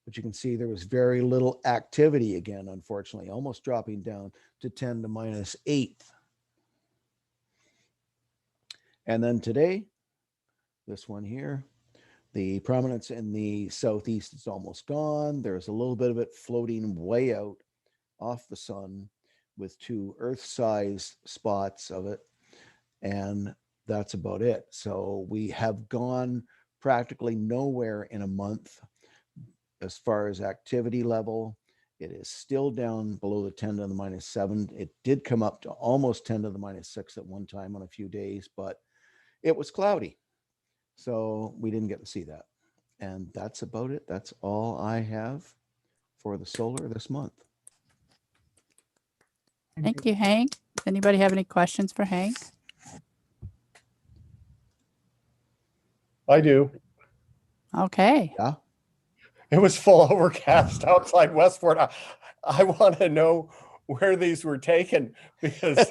but you can see there was very little activity again, unfortunately, almost dropping down to 10 to minus 8. And then today, this one here, the prominence in the southeast is almost gone. There's a little bit of it floating way out off the sun with 2 Earth-sized spots of it, and that's about it. So we have gone practically nowhere in a month as far as activity level. It is still down below the 10 to the minus 7. It did come up to almost 10 to the minus 6 at one time on a few days, but it was cloudy, so we didn't get to see that. And that's about it. That's all I have for the solar this month. Thank you, Hank. Does anybody have any questions for Hank? I do. Okay. Yeah. It was full overcast outside Westport. I want to know where these were taken, because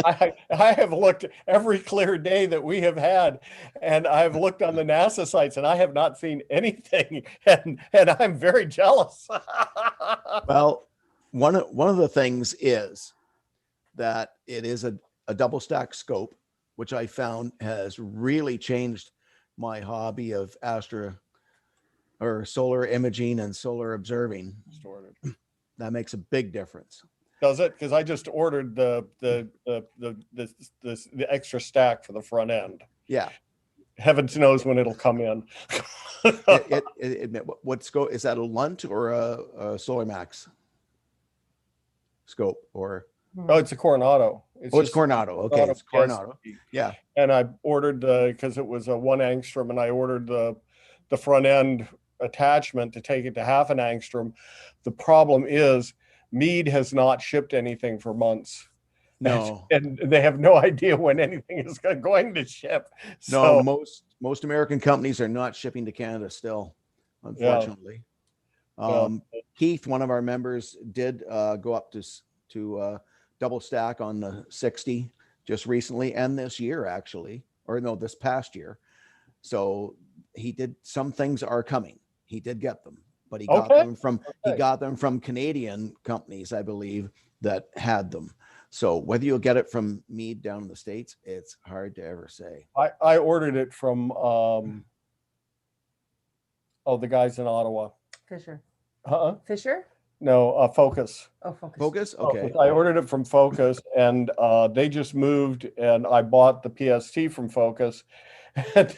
I have looked every clear day that we have had, and I've looked on the NASA sites and I have not seen anything, and I'm very jealous. Well, one of the things is that it is a double stack scope, which I found has really changed my hobby of solar imaging and solar observing. That makes a big difference. Does it? Because I just ordered the extra stack for the front end. Yeah. Heavens knows when it'll come in. What scope is that? A Lunt or a Solar Max scope? Or oh, it's a Coronado. It's Coronado. Okay, it's Coronado. Yeah. And I ordered because it was a 1 angstrom, and I ordered the front end attachment to take it to 0.5 angstrom. The problem is Meade has not shipped anything for months. No. And they have no idea when anything is going to ship. No, most American companies are not shipping to Canada still, unfortunately. Yeah. Keith, one of our members, did go up to double stack on the 60 just recently, and this year actually, or no, this past year. So he did. Some things are coming. He did get them, but he got them from Canadian companies, I believe, that had them. So whether you'll get it from Meade down in the States, it's hard to ever say. I ordered it from the guys in Ottawa. Fisher. Fisher? No, Focus. Oh, Focus. Focus? Okay. I ordered it from Focus, and they just moved, and I bought the PST from Focus. And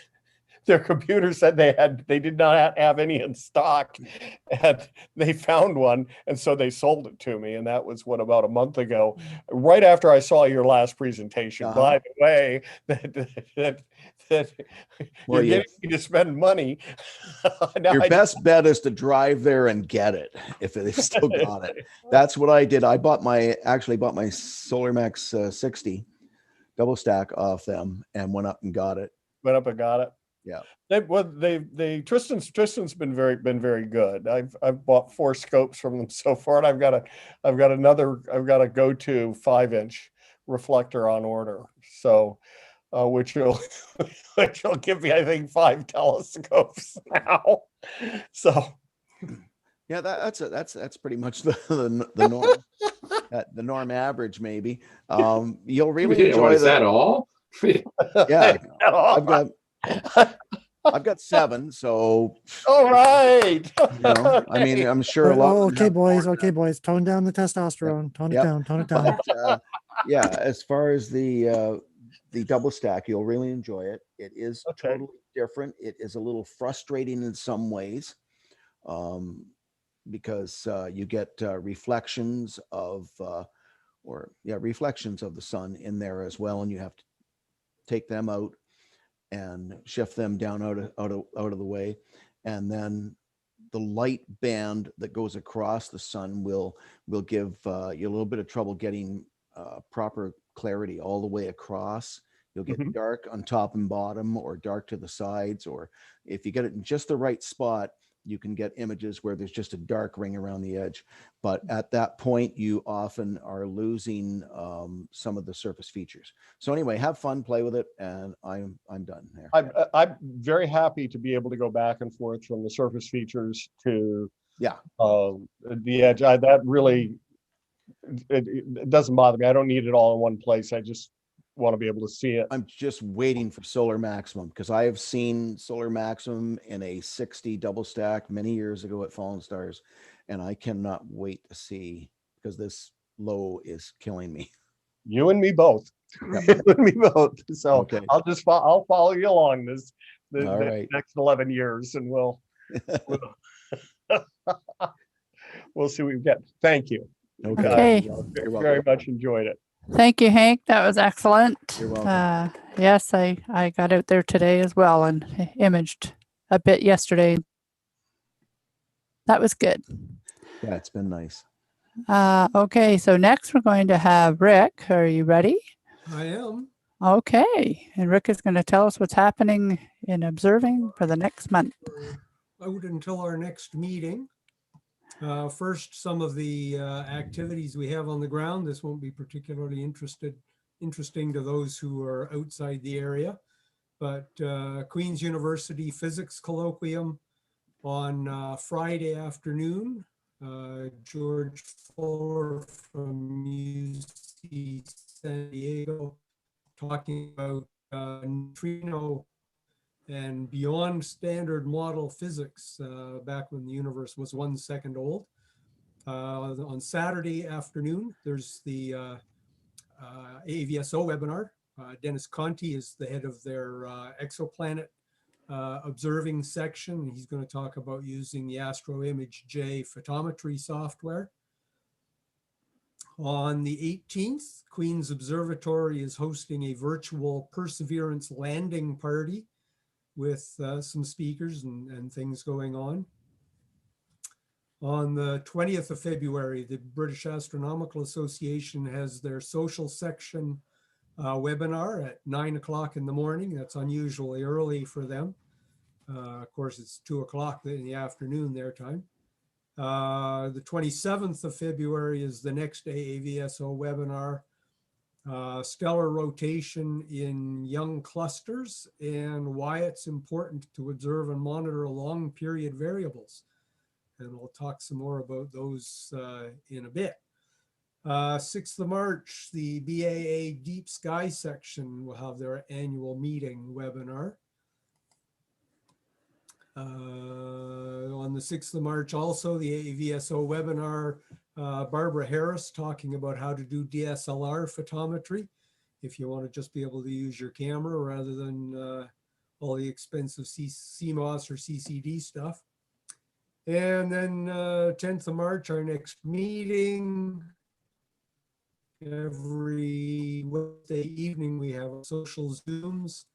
their computer said they did not have any in stock, and they found one, and so they sold it to me, and that was about a month ago, right after I saw your last presentation. By the way, that you're getting me to spend money. Your best bet is to drive there and get it if they've still got it. That's what I did. I actually bought my Solar Max 60 double stack off them and went up and got it. Yeah. Tristan's been very good. I've bought 4 scopes from them so far, and I've got a go-to 5-inch reflector on order. So which will give me, I think, 5 telescopes now. So yeah, that's pretty much the norm. The norm average, maybe. You'll really enjoy that all? Yeah. I've got 7, so all right. I mean, I'm sure a lot. Okay, boys, tone down the testosterone. Tone it down. But, yeah, as far as the double stack, you'll really enjoy it. It is totally different. It is a little frustrating in some ways, because you get reflections of reflections of the sun in there as well, and you have to take them out and shift them down out of the way, and then the light band that goes across the sun will give you a little bit of trouble getting proper clarity all the way across. You'll get dark on top and bottom, or dark to the sides, or if you get it in just the right spot, you can get images where there's just a dark ring around the edge. But at that point, you often are losing some of the surface features. So anyway, have fun, play with it, and I'm done there. I'm very happy to be able to go back and forth from the surface features to the edge. That really, it doesn't bother me. I don't need it all in one place. I just want to be able to see it. I'm just waiting for solar maximum, because I have seen solar maximum in a 60 double stack many years ago at Fallen Stars, and I cannot wait to see, because this low is killing me. You and me both. Yep. You and me both. So Okay. I'll follow you along the right. next 11 years, and we'll see what we get. Thank you. Okay. Very much enjoyed it. Thank you, Hank. That was excellent. You're welcome. Yes, I got out there today as well and imaged a bit yesterday. That was good. Yeah, it's been nice. Okay, so next we're going to have Rick. Are you ready? I am. Okay, and Rick is going to tell us what's happening in observing for the next month. Out until our next meeting. First, some of the activities we have on the ground. This won't be particularly interesting to those who are outside the area, but Queen's University Physics Colloquium on Friday afternoon. George Fuller from UC San Diego talking about neutrino and beyond standard model physics back when the universe was 1 second old. On Saturday afternoon, there's the AVSO webinar. Dennis Conti is the head of their exoplanet observing section. He's going to talk about using the Astro Image J photometry software. On the 18th, Queen's Observatory is hosting a virtual Perseverance landing party with some speakers and things going on. On the 20th of February, the British Astronomical Association has their social section webinar at 9 o'clock in the morning. That's unusually early for them. Of course, it's 2 o'clock in the afternoon their time. The 27th of February is the next AAVSO webinar. Stellar rotation in young clusters and why it's important to observe and monitor long period variables. And we'll talk some more about those in a bit. 6th of March, the BAA Deep Sky section will have their annual meeting webinar. On the 6th of March, also the AVSO webinar, Barbara Harris talking about how to do DSLR photometry if you want to just be able to use your camera rather than all the expensive CMOS or CCD stuff. And then 10th of March, our next meeting. Every Wednesday evening, we have social Zooms.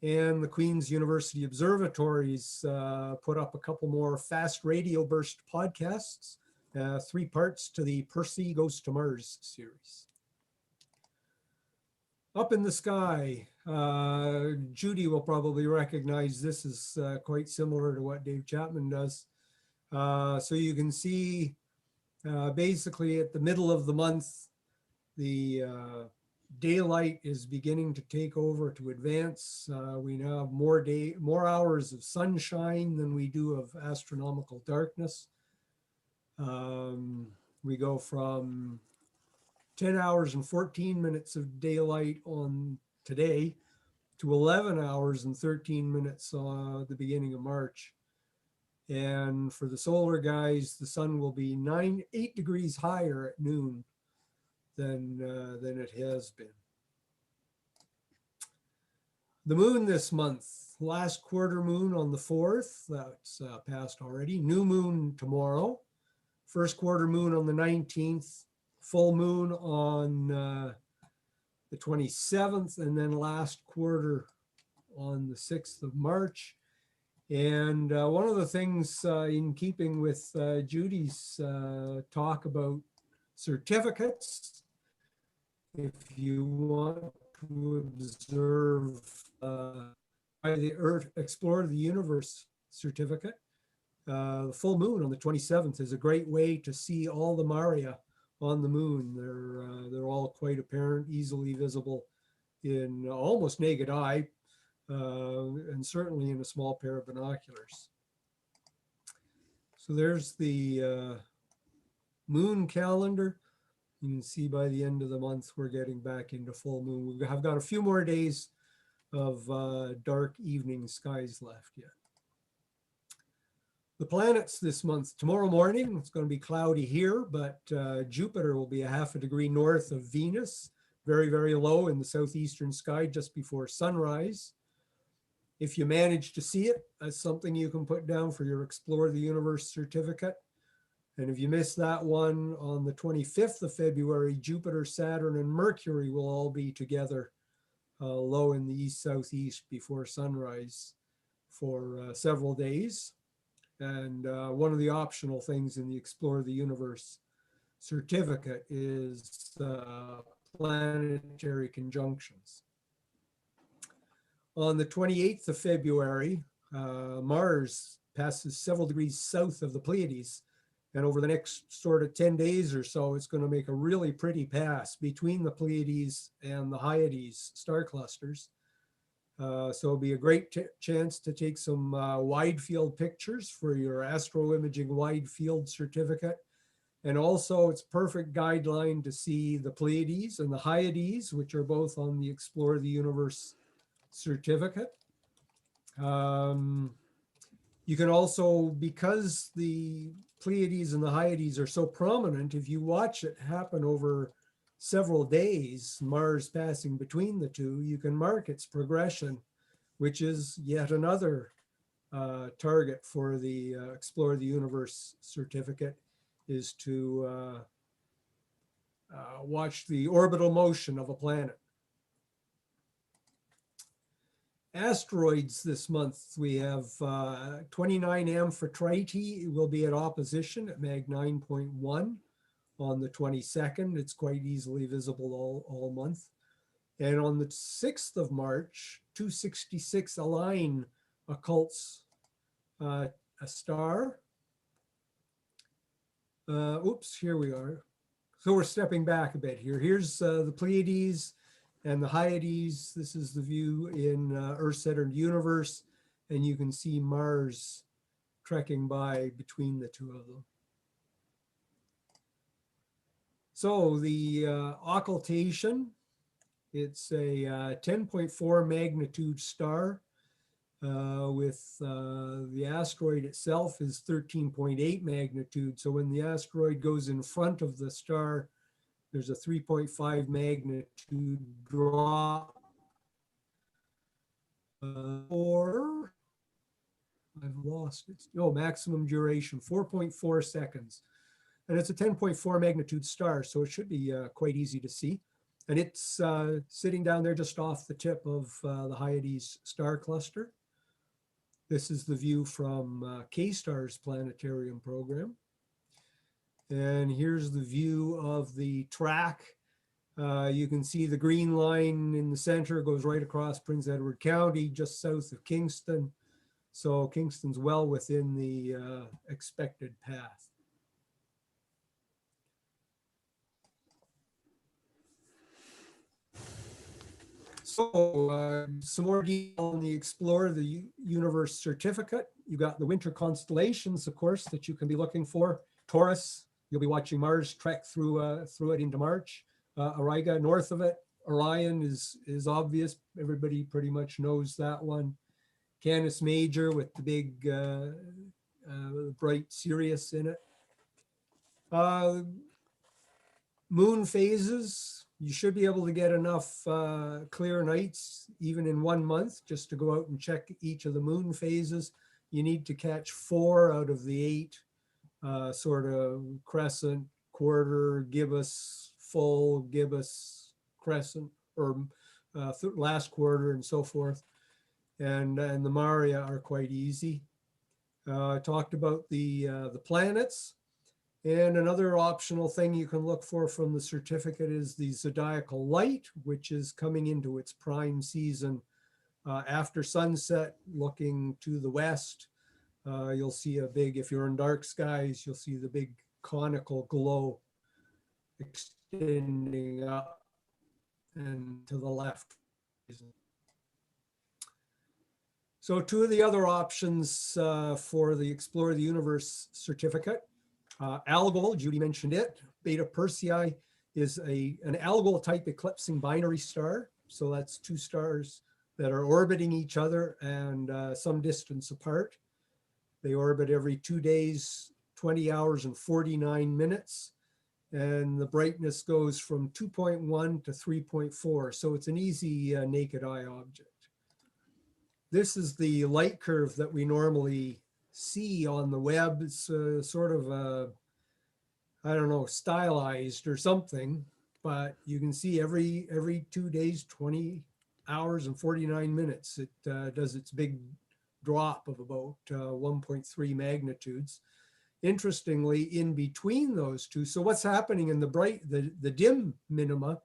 And the Queen's University Observatories put up a couple more fast radio burst podcasts, 3 parts to the Percy Goes to Mars series. Up in the sky, Judy will probably recognize this is quite similar to what Dave Chapman does. So you can see basically at the middle of the month, the daylight is beginning to take over to advance. We now have more hours of sunshine than we do of astronomical darkness. We go from 10 hours and 14 minutes of daylight on today to 11 hours and 13 minutes the beginning of March. And for the solar guys, the sun will be 8 degrees higher at noon than it has been. The moon this month, last quarter moon on the 4th, that's passed already. New moon tomorrow, first quarter moon on the 19th, full moon on the 27th, and then last quarter on the 6th of March. And one of the things in keeping with Judy's talk about certificates, if you want to observe by the Earth, Explore the Universe certificate, the full moon on the 27th is a great way to see all the Maria on the moon. They're all quite apparent, easily visible in almost naked eye, and certainly in a small pair of binoculars. So there's the moon calendar. You can see by the end of the month, we're getting back into full moon. We have got a few more days of dark evening skies left yet. The planets this month, tomorrow morning, it's going to be cloudy here, but Jupiter will be a half a degree north of Venus, very, very low in the southeastern sky just before sunrise. If you manage to see it, that's something you can put down for your Explore the Universe certificate. And if you miss that one, on the 25th of February, Jupiter, Saturn, and Mercury will all be together low in the east-southeast before sunrise for several days. And one of the optional things in the Explore the Universe certificate is planetary conjunctions. On the 28th of February, Mars passes several degrees south of the Pleiades. And over the next sort of 10 days or so, it's going to make a really pretty pass between the Pleiades and the Hyades star clusters. So it'll be a great chance to take some wide field pictures for your astro imaging wide field certificate. And also it's perfect guideline to see the Pleiades and the Hyades, which are both on the Explore the Universe certificate. You can also, because the Pleiades and the Hyades are so prominent, if you watch it happen over several days, Mars passing between the two, you can mark its progression, which is yet another target for the Explore the Universe certificate, is to watch the orbital motion of a planet. Asteroids this month, we have 29 Amphitrite will be at opposition at mag 9.1 on the 22nd. It's quite easily visible all month. And on the 6th of March, 266 Align occults a star. Oops, here we are. So we're stepping back a bit here. Here's the Pleiades and the Hyades. This is the view in Earth-centered universe, and you can see Mars trekking by between the two of them. So the occultation, it's a 10.4 magnitude star with the asteroid itself is 13.8 magnitude. So when the asteroid goes in front of the star, there's a 3.5 magnitude drop, or I've lost it. Oh, maximum duration, 4.4 seconds. And it's a 10.4 magnitude star, so it should be quite easy to see. And it's sitting down there just off the tip of the Hyades star cluster. This is the view from K-STAR's planetarium program. And here's the view of the track. You can see the green line in the center goes right across Prince Edward County, just south of Kingston. So Kingston's well within the expected path. So some more detail on the Explore the Universe certificate. You got the winter constellations, of course, that you can be looking for. Taurus, you'll be watching Mars trek through it into March. Auriga, north of it. Orion is obvious. Everybody pretty much knows that one. Canis Major with the big bright Sirius in it. Moon phases, you should be able to get enough clear nights, even in 1 month, just to go out and check each of the moon phases. You need to catch 4 out of the 8 sort of crescent, quarter, gibbous, full, gibbous, crescent, or last quarter, and so forth. And the Maria are quite easy. I talked about the planets. And another optional thing you can look for from the certificate is the zodiacal light, which is coming into its prime season after sunset, looking to the west. You'll see a big, if you're in dark skies, you'll see the big conical glow extending up and to the left. So two of the other options for the Explore the Universe certificate, Algol, Judy mentioned it. Beta Persei is an Algol type eclipsing binary star. So that's two stars that are orbiting each other and some distance apart. They orbit every 2 days, 20 hours and 49 minutes. And the brightness goes from 2.1 to 3.4. So it's an easy naked eye object. This is the light curve that we normally see on the web. It's sort of, I don't know, stylized or something, but you can see every 2 days, 20 hours and 49 minutes, it does its big drop of about 1.3 magnitudes. Interestingly, in between those two, so what's happening in the dim minima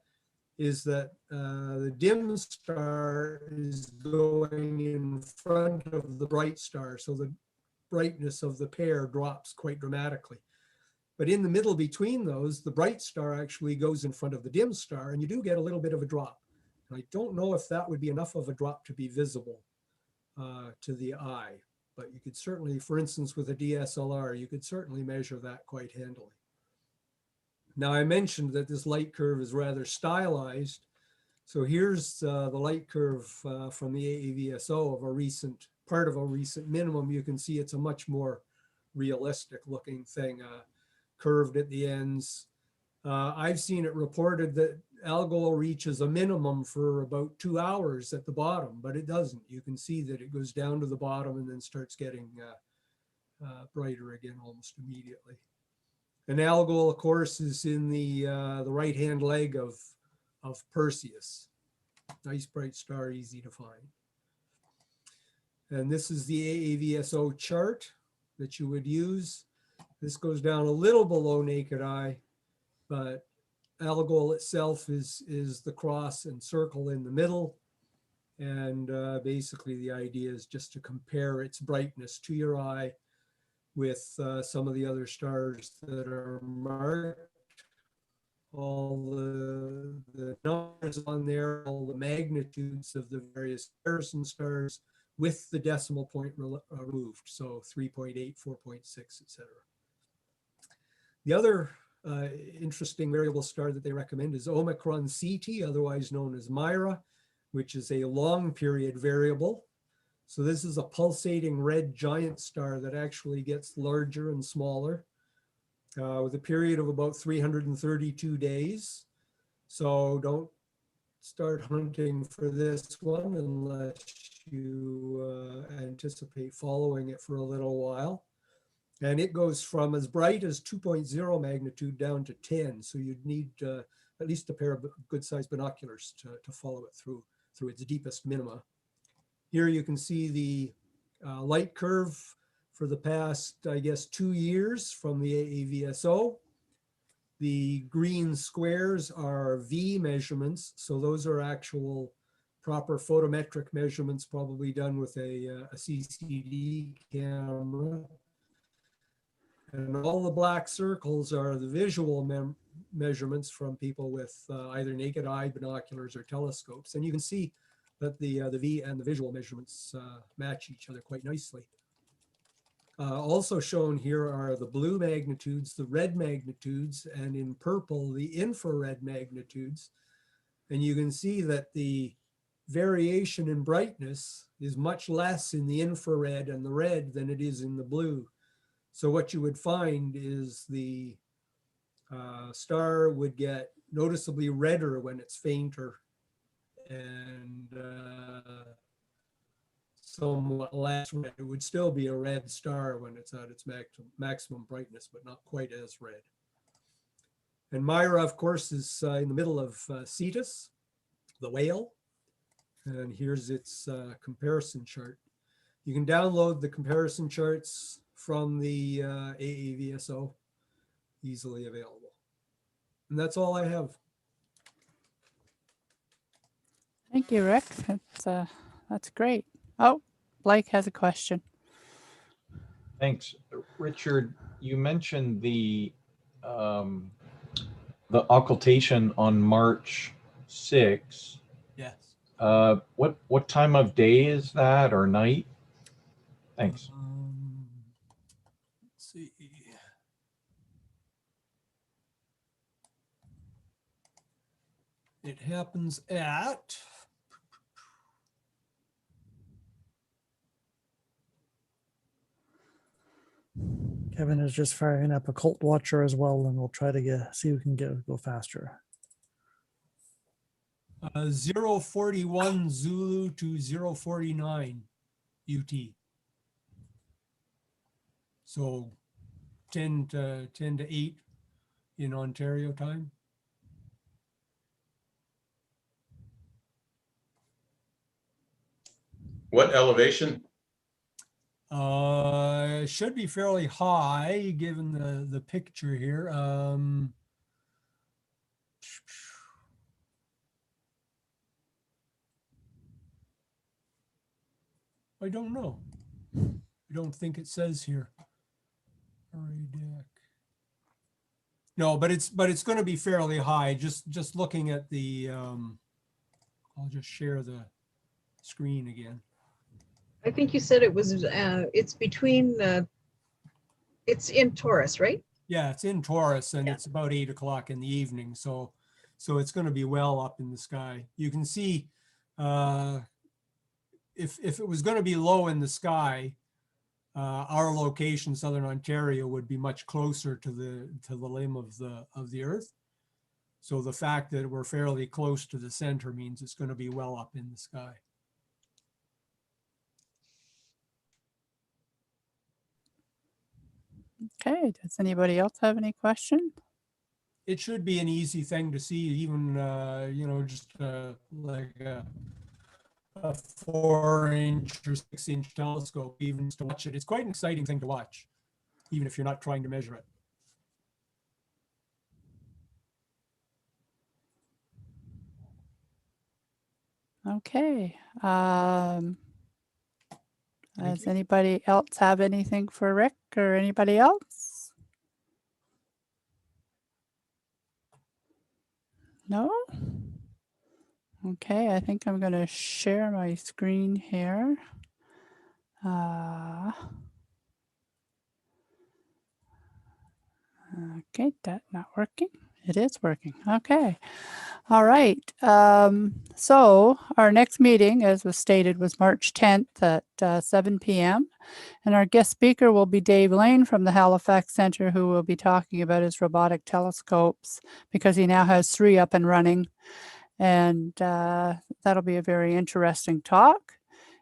is that the dim star is going in front of the bright star. So the brightness of the pair drops quite dramatically. But in the middle between those, the bright star actually goes in front of the dim star, and you do get a little bit of a drop. And I don't know if that would be enough of a drop to be visible to the eye, but you could certainly, for instance, with a DSLR, you could certainly measure that quite handily. Now, I mentioned that this light curve is rather stylized. So here's the light curve from the AAVSO of part of a recent minimum. You can see it's a much more realistic looking thing, curved at the ends. I've seen it reported that Algol reaches a minimum for about 2 hours at the bottom, but it doesn't. You can see that it goes down to the bottom and then starts getting brighter again almost immediately. And Algol, of course, is in the right-hand leg of Perseus. Nice bright star, easy to find. And this is the AAVSO chart that you would use. This goes down a little below naked eye, but Algol itself is the cross and circle in the middle. And basically the idea is just to compare its brightness to your eye with some of the other stars that are marked. All the numbers on there, all the magnitudes of the various comparison stars with the decimal point removed. So 3.8, 4.6, etc. The other interesting variable star that they recommend is Omicron Ceti, otherwise known as Myra, which is a long period variable. So this is a pulsating red giant star that actually gets larger and smaller with a period of about 332 days. So don't start hunting for this one unless you anticipate following it for a little while. And it goes from as bright as 2.0 magnitude down to 10. So you'd need at least a pair of good sized binoculars to follow it through its deepest minima. Here you can see the light curve for the past, I guess, 2 years from the AAVSO. The green squares are V measurements. So those are actual proper photometric measurements, probably done with a CCD camera. And all the black circles are the visual measurements from people with either naked eye binoculars or telescopes. And you can see that the V and the visual measurements match each other quite nicely. Also shown here are the blue magnitudes, the red magnitudes, and in purple, the infrared magnitudes. And you can see that the variation in brightness is much less in the infrared and the red than it is in the blue. So what you would find is the star would get noticeably redder when it's fainter and somewhat less red. It would still be a red star when it's at its maximum brightness, but not quite as red. And Myra, of course, is in the middle of Cetus, the whale. And here's its comparison chart. You can download the comparison charts from the AAVSO, easily available. And that's all I have. Thank you, Rick. That's great. Oh, Blake has a question. Thanks. Richard, you mentioned the occultation on March 6th. Yes. What time of day is that, or night? Thanks. Let's see. It happens at Kevin is just firing up a Colt Watcher as well, and we'll try to see who can go faster. 041 Zulu to 049 UT. So 10 to 8 in Ontario time. What elevation? It should be fairly high given the picture here. I don't know. I don't think it says here. No, but it's going to be fairly high. Just looking at the. I'll just share the screen again. I think you said it was. It's between. It's in Taurus, right? Yeah, it's in Taurus, and it's about 8 o'clock in the evening. So it's going to be well up in the sky. You can see. If it was going to be low in the sky, our location, Southern Ontario, would be much closer to the limb of the Earth. So the fact that we're fairly close to the center means it's going to be well up in the sky. Okay, does anybody else have any questions? It should be an easy thing to see, even just like a 4-inch or 6-inch telescope, even to watch it. It's quite an exciting thing to watch, even if you're not trying to measure it. Okay. Does anybody else have anything for Rick or anybody else? No? Okay, I think I'm going to share my screen here. Okay, that's not working. It is working. Okay. All right. So our next meeting, as was stated, was March 10th at 7 p.m. And our guest speaker will be Dave Lane from the Halifax Center, who will be talking about his robotic telescopes because he now has 3 up and running. And that'll be a very interesting talk.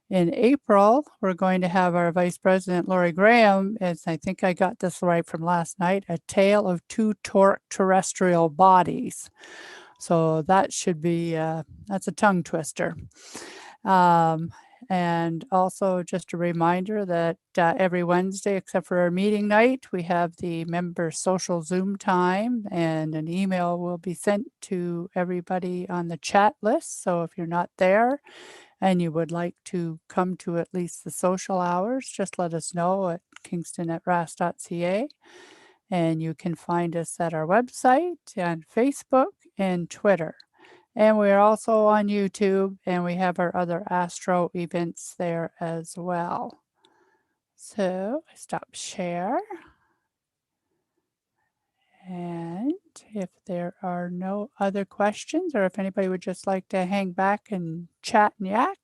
In April, we're going to have our Vice President, Lori Graham, as I think I got this right from last night, a tale of 2 torque terrestrial bodies. So that should be, that's a tongue twister. And also just a reminder that every Wednesday, except for our meeting night, we have the member social Zoom time, and an email will be sent to everybody on the chat list. So if you're not there and you would like to come to at least the social hours, just let us know at kingston@rasc.ca. And you can find us at our website and Facebook and Twitter. And we're also on YouTube, and we have our other Astro events there as well. So I stop share. And if there are no other questions, or if anybody would just like to hang back and chat and yak,